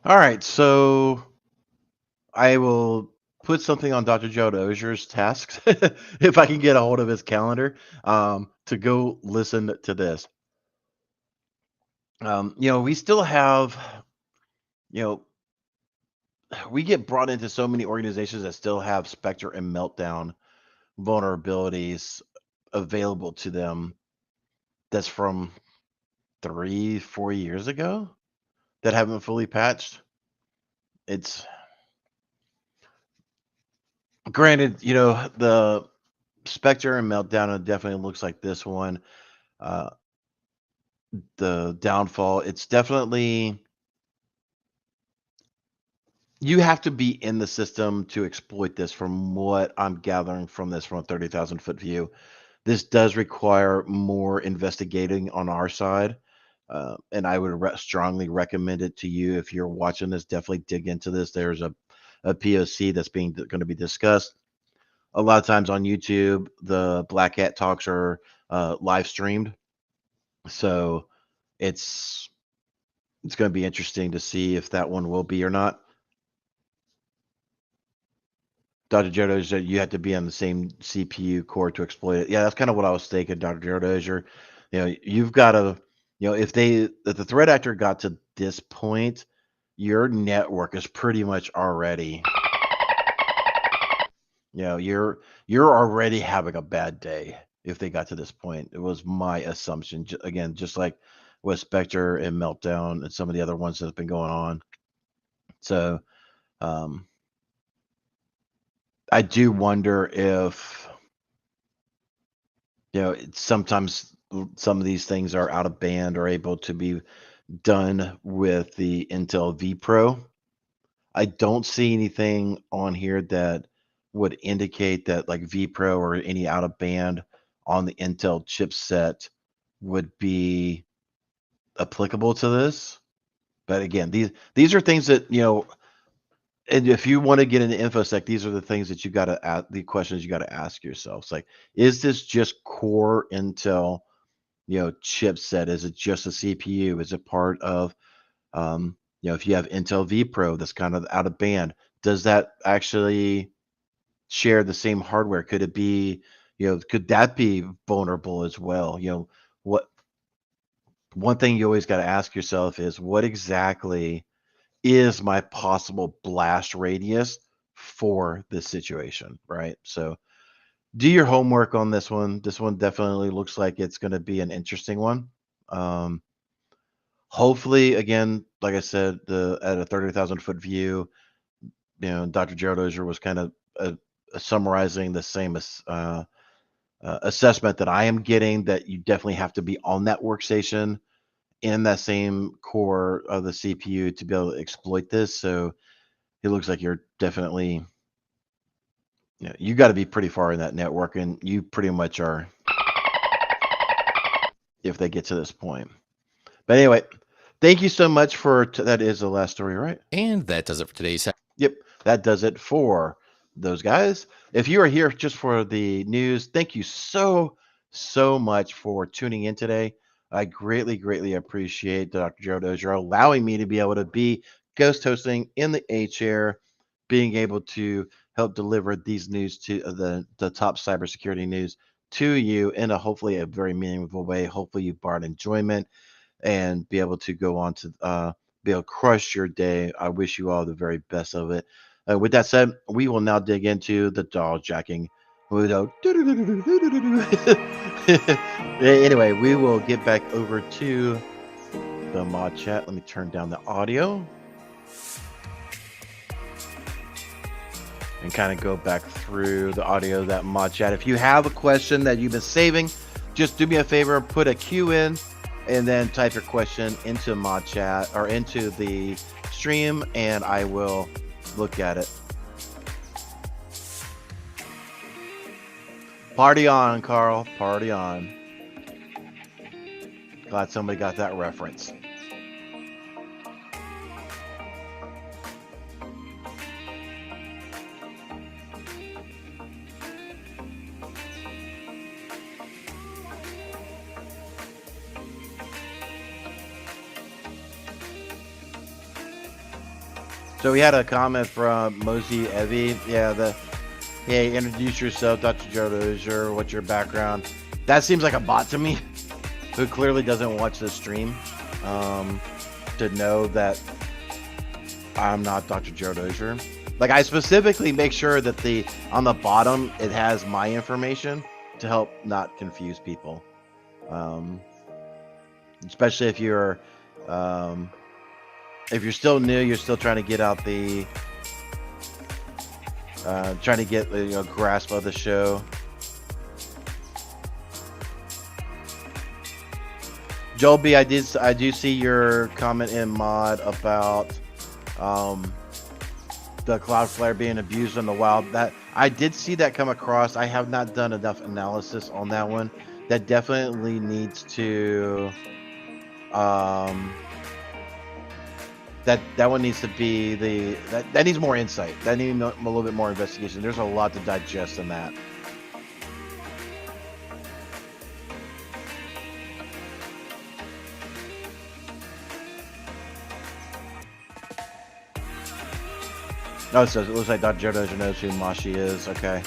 All right, so I will put something on Dr. Joe Ozier's tasks if I can get a hold of his calendar to go listen to this. We still have, you know, we get brought into so many organizations that still have Spectre and Meltdown vulnerabilities available to them. That's from 3-4 years ago that haven't fully patched. It's granted, the Spectre and Meltdown, it definitely looks like this one. Uh, the downfall, it's definitely, you have to be in the system to exploit this, from what I'm gathering from this from a 30,000 foot view. This does require more investigating on our side. And I would strongly recommend it to you. If you're watching this, definitely dig into this. There's a POC that's going to be discussed. A lot of times on YouTube, the Black Hat talks are live streamed. So it's going to be interesting to see if that one will be or not. Dr. Joe Dozier, you have to be on the same CPU core to exploit it. Yeah, that's kind of what I was thinking, Dr. Joe Dozier. You've got to, if the threat actor got to this point, your network is pretty much already, you're already having a bad day if they got to this point. It was my assumption. Again, just like with Spectre and Meltdown and some of the other ones that have been going on. So, I do wonder if, sometimes some of these things are out of band or able to be done with the Intel vPro. I don't see anything on here that would indicate that like vPro or any out of band on the Intel chipset would be applicable to this. But again, these are things that, and if you want to get into InfoSec, these are the things that you got to ask, the questions you got to ask yourself. It's like, is this just core Intel, chipset? Is it just a CPU? Is it part of, if you have Intel vPro that's kind of out of band, does that actually share the same hardware? Could it be, could that be vulnerable as well? What one thing you always got to ask yourself is, what exactly is my possible blast radius for this situation, right? So do your homework on this one. This one definitely looks like it's going to be an interesting one. Hopefully, again, like I said, at a 30,000 foot view, Dr. Jared Ozier was kind of summarizing the same assessment that I am getting, that you definitely have to be on that workstation in that same core of the CPU to be able to exploit this. So it looks like you're definitely, you got to be pretty far in that network, and you pretty much are if they get to this point. But anyway, thank you so much for that is the last story, right? And that does it for today's. Yep, that does it for those guys. If you are here just for the news, thank you so much for tuning in today. I greatly appreciate Dr. Jared Ozier allowing me to be able to be ghost hosting in the A chair, being able to help deliver these news to the top cybersecurity news to you in hopefully a very meaningful way. Hopefully you brought enjoyment and be able to go on to be able to crush your day. I wish you all the very best of it. With that said, we will now dig into the doll jacking. Anyway, we will get back over to the mod chat. Let me turn down the audio and kind of go back through the audio of that mod chat. If you have a question that you've been saving, just do me a favor, put a Q in, and then type your question into mod chat or into the stream, and I will look at it. Party on, Carl. Party on. Glad somebody got that reference. So we had a comment from Mosey Evie. Hey, introduce yourself, Dr. Jared Ozier. What's your background? That seems like a bot to me, who clearly doesn't watch the stream, to know that I'm not Dr. Jared Ozier. Like, I specifically make sure that on the bottom it has my information to help not confuse people, especially if you're still new, you're still trying to get out trying to get a grasp of the show. Joel B, I do see your comment in mod about the Cloudflare being abused in the wild. That I did see that come across. I have not done enough analysis on that one. That definitely needs to that one needs to be that needs more insight. That needs a little bit more investigation. There's a lot to digest in that. Oh, it looks like Dr. Jared Ozier knows who Mashi is. Okay.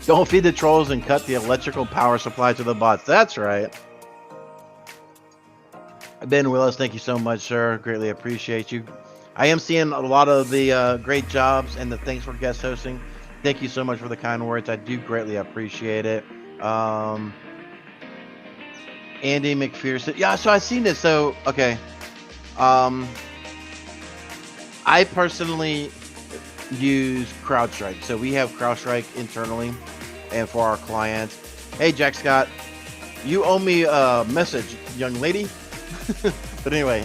Don't feed the trolls and cut the electrical power supply to the bots. That's right. Ben Willis, thank you so much, sir. Greatly appreciate you. I am seeing a lot of the great jobs and the thanks for guest hosting. Thank you so much for the kind words. I do greatly appreciate it. Andy McPherson. Yeah, so I've seen this. So, okay. I personally use CrowdStrike. So we have CrowdStrike internally and for our clients. Hey, Jack Scott, you owe me a message, young lady. But anyway,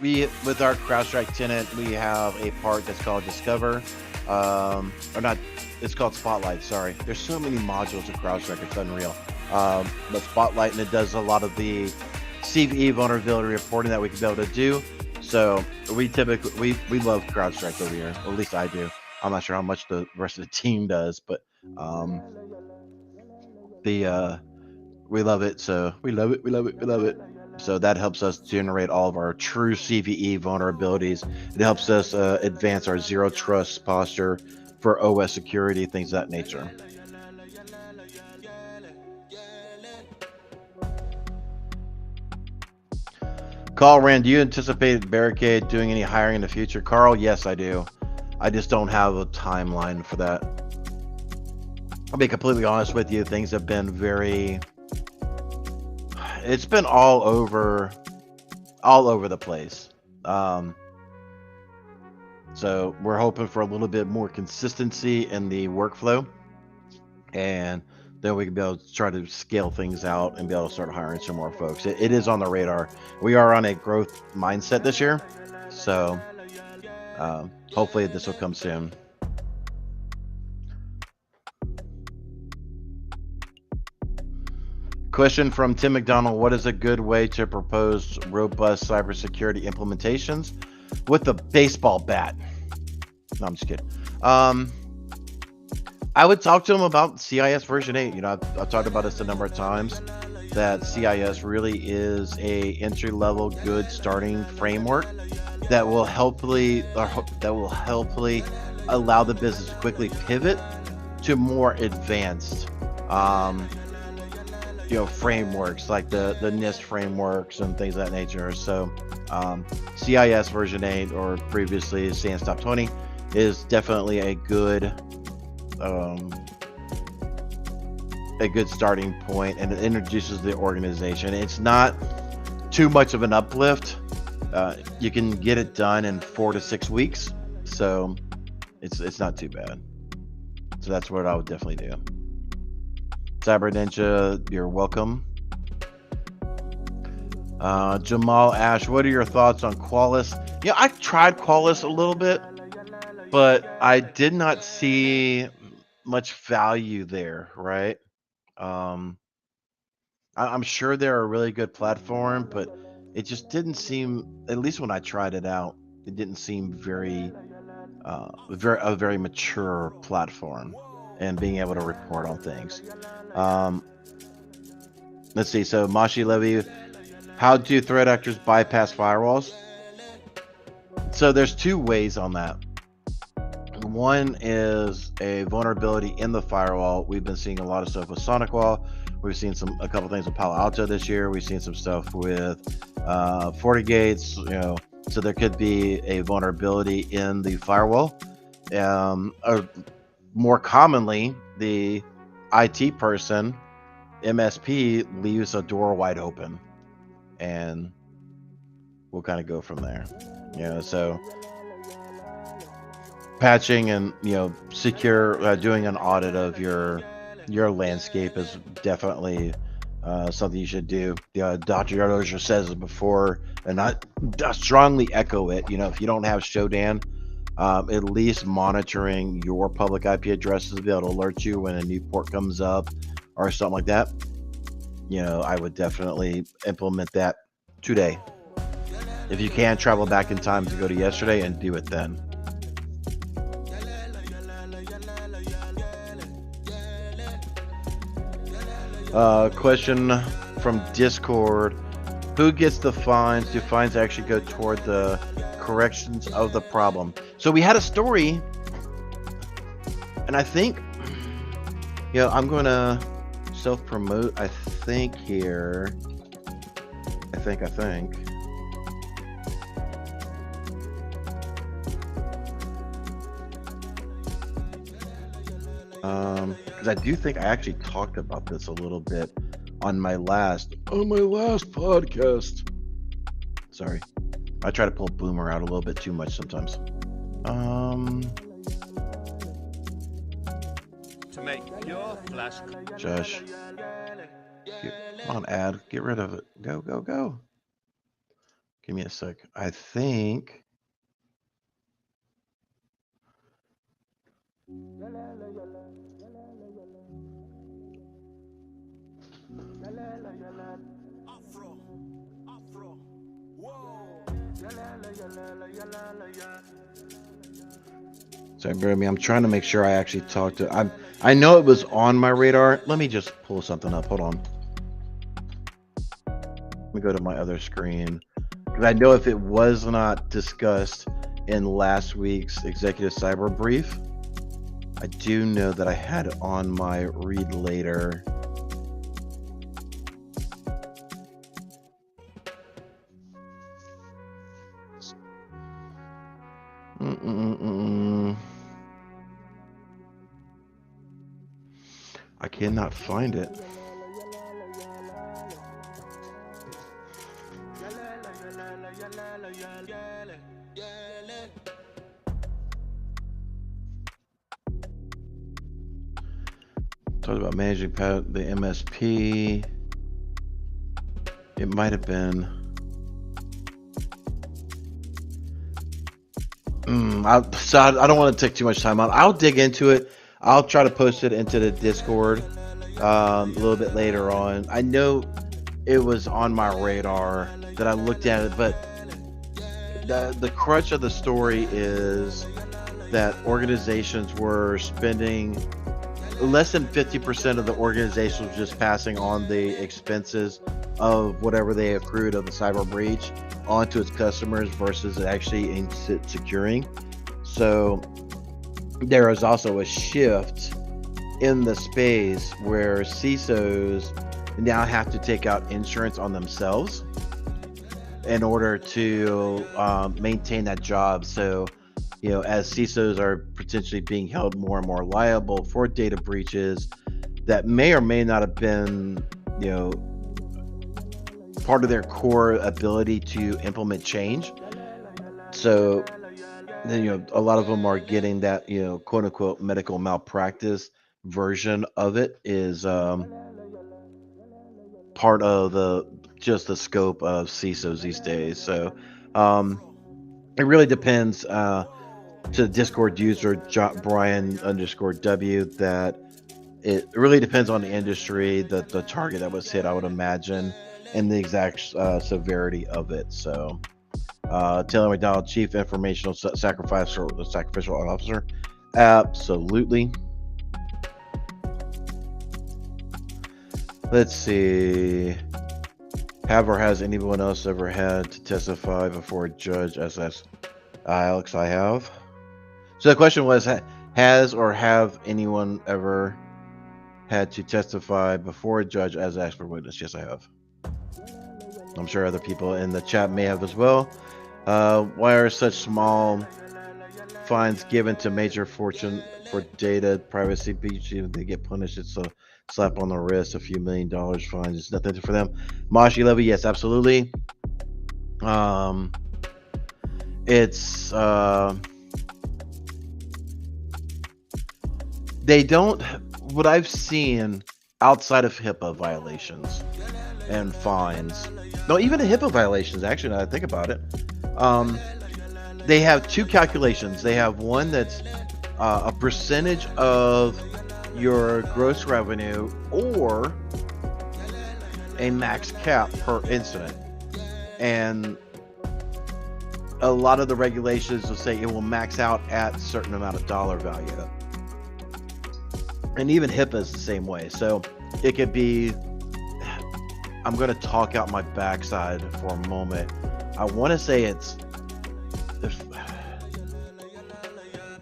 with our CrowdStrike tenant, we have a part that's called Discover. Or not, it's called Spotlight, sorry. There's so many modules of CrowdStrike, it's unreal. But Spotlight, and it does a lot of the CVE vulnerability reporting that we can be able to do. So we typically, we love CrowdStrike over here, or at least I do. I'm not sure how much the rest of the team does, but We love it. So we love it. We love it. We love it. So that helps us generate all of our true CVE vulnerabilities. It helps us advance our zero trust posture for OS security, things of that nature. Carl Rand, do you anticipate Barricade doing any hiring in the future? Carl, yes, I do. I just don't have a timeline for that. I'll be completely honest with you. Things have been it's been all over the place. So we're hoping for a little bit more consistency in the workflow, and then we can be able to try to scale things out and be able to start hiring some more folks. It is on the radar. We are on a growth mindset this year, so hopefully this will come soon. Question from Tim McDonald: what is a good way to propose robust cybersecurity implementations with a baseball bat? No, I'm just kidding. I would talk to them about CIS version 8. You know, I've talked about this a number of times, that CIS really is a entry-level good starting framework that will helpfully allow the business to quickly pivot to more advanced frameworks like the NIST frameworks and things of that nature. So CIS version 8, or previously SANS Top 20, is definitely a good starting point, and it introduces the organization. It's not too much of an uplift. You can get it done in 4 to 6 weeks, so it's not too bad. So that's what I would definitely do. Cyber Ninja, you're welcome. Jamal Ash, what are your thoughts on Qualys? Yeah, I tried Qualys a little bit, but I did not see much value there, right? I'm sure they're a really good platform, but it just didn't seem, at least when I tried it out, it didn't seem very mature platform and being able to report on things. Let's see. So Mashi Levy, how do threat actors bypass firewalls? So there's 2 ways on that. One is a vulnerability in the firewall. We've been seeing a lot of stuff with SonicWall. We've seen a couple things with Palo Alto this year. We've seen some stuff with FortiGates. So there could be a vulnerability in the firewall. Or more commonly, the IT person, MSP, leaves a door wide open, and we'll kind of go from there. So patching and secure, doing an audit of your landscape is definitely something you should do. Dr. Yardoja says it before, and I strongly echo it. If you don't have Shodan, at least monitoring your public IP addresses to be able to alert you when a new port comes up or something like that, I would definitely implement that today. If you can, travel back in time to go to yesterday and do it then. Question from Discord: who gets the fines? Do fines actually go toward the corrections of the problem? So we had a story, and I think, I'm going to self-promote, I think here. I think. Because I do think I actually talked about this a little bit on my last podcast. Sorry, I try to pull Boomer out a little bit too much sometimes. To make your flash. Josh, come on, ad, get rid of it. Go. Give me a sec. I think. So bear with me. I'm trying to make sure I actually talked to. I know it was on my radar. Let me just pull something up. Hold on. Let me go to my other screen because I know if it was not discussed in last week's executive cyber brief, I do know that I had it on my read later. I cannot find it. Talked about managing the MSP. It might have been. I don't want to take too much time on. I'll dig into it. I'll try to post it into the Discord a little bit later on. I know it was on my radar that I looked at it, but the crutch of the story is that organizations were spending less than 50% of the organization was just passing on the expenses of whatever they accrued of the cyber breach onto its customers versus actually in securing. So there is also a shift in the space where CISOs now have to take out insurance on themselves in order to maintain that job. So, you know, as CISOs are potentially being held more and more liable for data breaches that may or may not have been, you know, part of their core ability to implement change. So, you know, a lot of them are getting that, you know, quote unquote medical malpractice version of it is part of the scope of CISOs these days. So it really depends to the Discord user Brian_W that it really depends on the industry, the target that was hit, I would imagine, and the exact severity of it. So Taylor McDonald, Chief Informational Sacrificial Officer. Absolutely. Let's see. Have or has anyone else ever had to testify before a judge? As Alex, I have. So the question was, has or have anyone ever had to testify before a judge as an expert witness? Yes, I have. I'm sure other people in the chat may have as well. Why are such small fines given to major fortune for data privacy breach? Even they get punished, it's a slap on the wrist, a few $1 million fines. It's nothing for them. Moshi Levy, yes, absolutely. It's they don't. What I've seen outside of HIPAA violations and fines, no, even the HIPAA violations, actually, now that I think about it, they have two calculations. They have one that's a percentage of your gross revenue or a max cap per incident. And a lot of the regulations will say it will max out at a certain amount of dollar value. And even HIPAA is the same way. So it could be, I'm going to talk out my backside for a moment. I want to say it's, if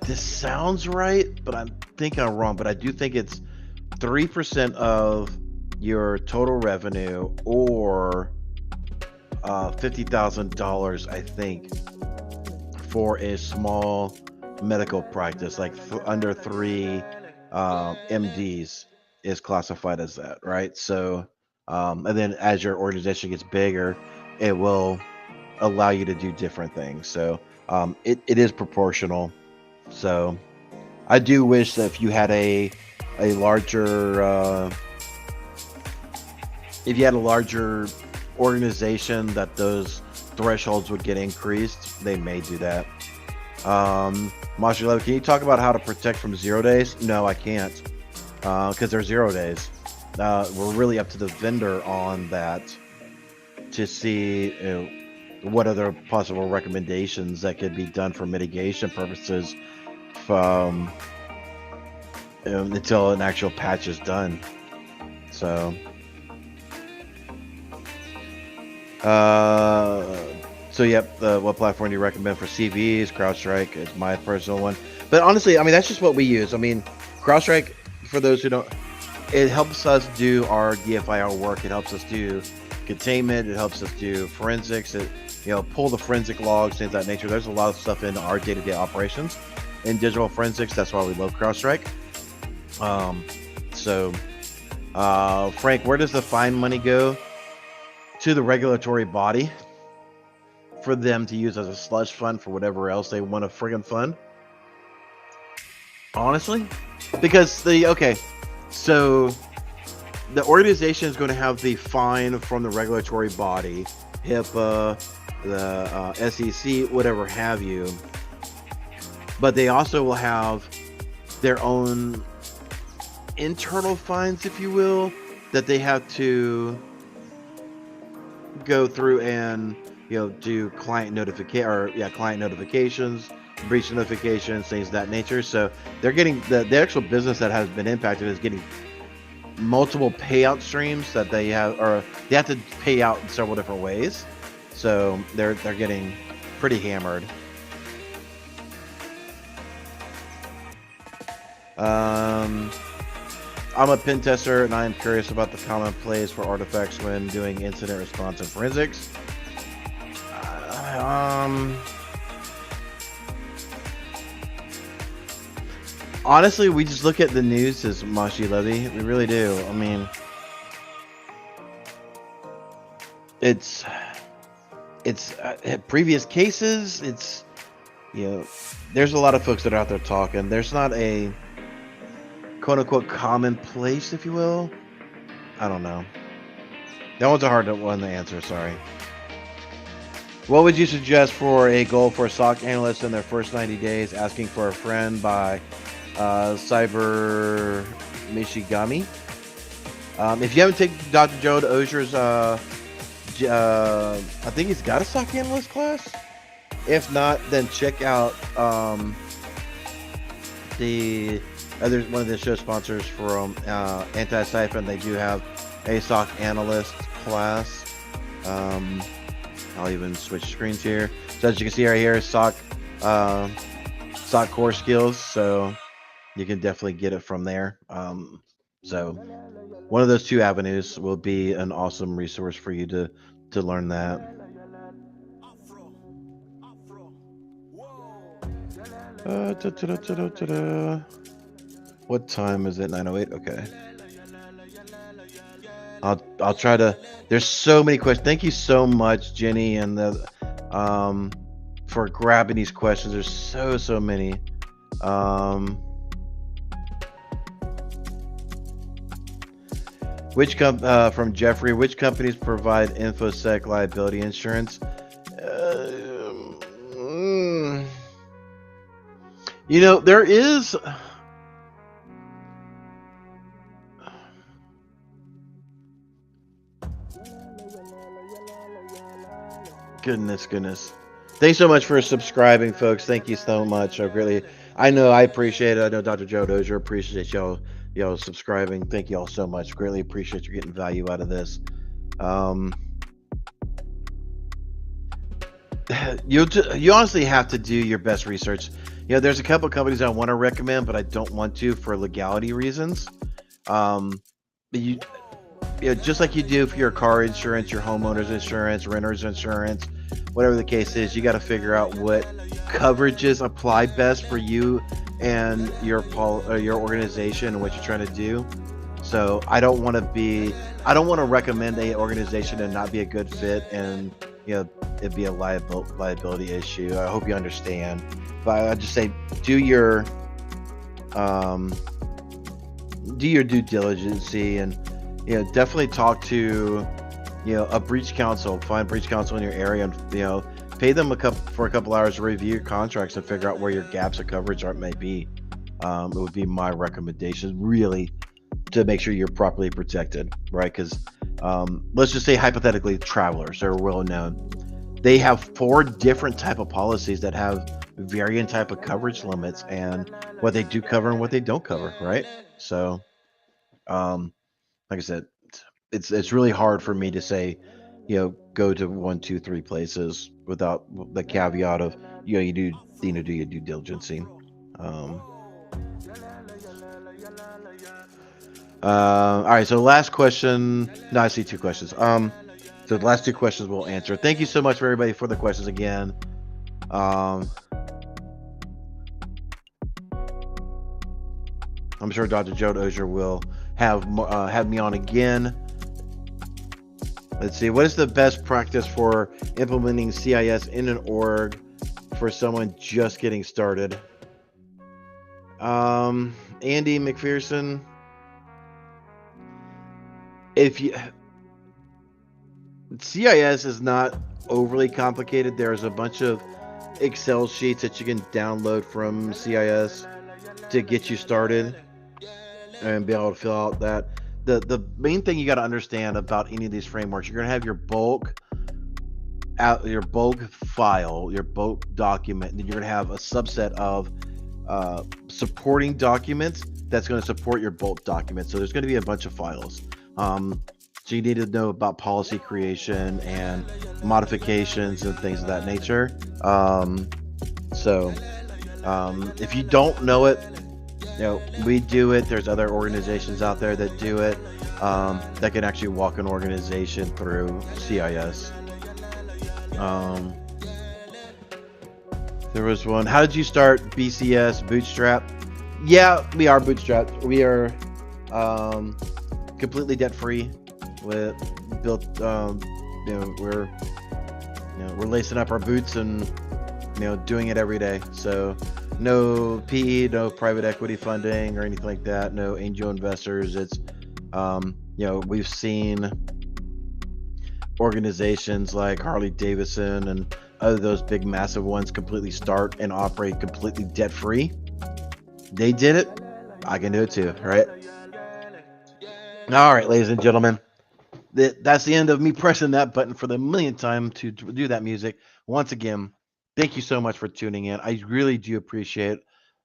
this sounds right, but I think I'm wrong, but I do think it's 3% of your total revenue or $50,000, I think, for a small medical practice, like under 3 MDs is classified as that, right? So, and then as your organization gets bigger, it will allow you to do different things. So it is proportional. So I do wish that if you had a larger organization, that those thresholds would get increased. They may do that. Masha, can you talk about how to protect from 0 days? No, I can't, because they're 0 days. We're really up to the vendor on that to see what other possible recommendations that could be done for mitigation purposes um, until an actual patch is done. So, yep. What platform do you recommend for CVs? CrowdStrike is my personal one. But honestly, I mean, that's just what we use. I mean, CrowdStrike, for those who don't, it helps us do our DFIR work. It helps us do containment. It helps us do forensics. It, pull the forensic logs, things of that nature. There's a lot of stuff in our day-to-day operations in digital forensics. That's why we love CrowdStrike. Frank, where does the fine money go? To the regulatory body for them to use as a slush fund for whatever else they want to friggin' fund. Honestly, because so the organization is going to have the fine from the regulatory body, HIPAA, the SEC, whatever have you, but they also will have their own internal fines, if you will, that they have to go through and do client notifications, breach notifications, things of that nature. So they're getting the actual business that has been impacted is getting multiple payout streams that they have, or they have to pay out in several different ways. So they're getting pretty hammered. I'm a pen tester, and I am curious about the common plays for artifacts when doing incident response and forensics. Honestly, we just look at the news as Mashi Levy. We really do. I mean, it's previous cases. It's there's a lot of folks that are out there talking. There's not a quote unquote commonplace, if you will. I don't know. That one's a hard one to answer. Sorry. What would you suggest for a goal for SOC analysts in their first 90 days? Asking for a friend by Cyber Mishigami. If you haven't taken Dr. Joe Ozier's, I think he's got a SOC analyst class. If not, then check out the other one of the show sponsors from Antisyphon. They do have a SOC analyst class. I'll even switch screens here. So as you can see right here, SOC core skills. So you can definitely get it from there. So one of those two avenues will be an awesome resource for you to learn that. What time is it? 9:08. Okay. I'll try to. There's so many questions. Thank you so much, Jenny, and for grabbing these questions. There's so many. From Jeffrey, which companies provide InfoSec liability insurance? There is. Goodness. Thanks so much for subscribing, folks. Thank you so much. I appreciate it. I know Dr. Joe Dozier appreciates y'all subscribing. Thank you all so much. Greatly appreciate you getting value out of this. You honestly have to do your best research. There's a couple of companies I want to recommend, but I don't want to for legality reasons. Just like you do for your car insurance, your homeowner's insurance, renter's insurance, whatever the case is, you got to figure out what coverages apply best for you and your organization and what you're trying to do. So I don't want to recommend a organization and not be a good fit, and it'd be a liability issue. I hope you understand. But I just say do your due diligence, and definitely talk to a breach counsel. Find breach counsel in your area, and pay them for a couple hours to review your contracts and figure out where your gaps of coverage may be. It would be my recommendation, really, to make sure you're properly protected, right? Because let's just say hypothetically, travelers are well known. They have 4 different type of policies that have varying type of coverage limits and what they do cover and what they don't cover, right? So, like I said, it's really hard for me to say, go to 1, 2, 3 places without the caveat of, you do your due diligence. Um, all right, so last question. No, I see 2 questions. So the last 2 questions we'll answer. Thank you so much for everybody for the questions again. I'm sure Dr. Joe Dozier will have me on again. Let's see. What is the best practice for implementing CIS in an org for someone just getting started? Andy McPherson, CIS is not overly complicated. There's a bunch of Excel sheets that you can download from CIS to get you started and be able to fill out that. The main thing you got to understand about any of these frameworks, you're going to have your bulk file, your bulk document, and then you're going to have a subset of supporting documents that's going to support your bulk document. So there's going to be a bunch of files. So you need to know about policy creation and modifications and things of that nature. If you don't know it, we do it. There's other organizations out there that do it, that can actually walk an organization through CIS. There was one. How did you start BCS Bootstrap? Yeah, we are bootstrapped. We are completely debt free. We're lacing up our boots and doing it every day. So no PE, no private equity funding or anything like that. No angel investors. It's we've seen organizations like Harley Davidson and other those big massive ones completely start and operate completely debt free. They did it. I can do it too, right? All right, ladies and gentlemen, that's the end of me pressing that button for the millionth time to do that music. Once again, thank you so much for tuning in. I really do appreciate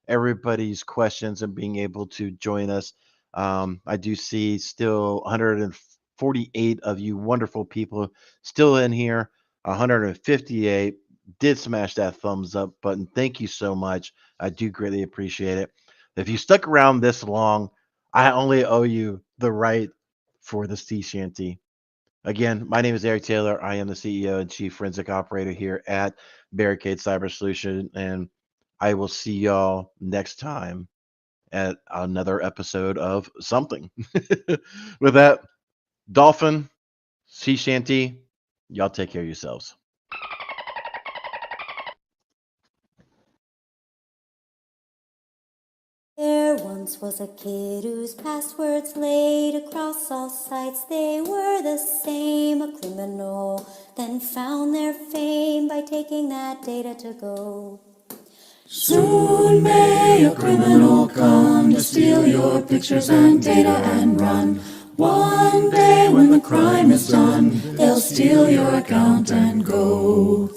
everybody's questions and being able to join us. I do see still 148 of you wonderful people still in here. 158 did smash that thumbs up button. Thank you so much. I do greatly appreciate it. If you stuck around this long, I only owe you the right for the sea shanty. Again, my name is Eric Taylor. I am the CEO and Chief Forensic Operator here at Barricade Cyber Solution, and I will see y'all next time at another episode of something. With that, Dolphin, sea shanty, y'all take care of yourselves. There once was a kid whose passwords laid across all sites. They were the same, a criminal, then found their fame by taking that data to go. Soon may a criminal come to steal your pictures and data and run. One day when the crime is done, they'll steal your account and go.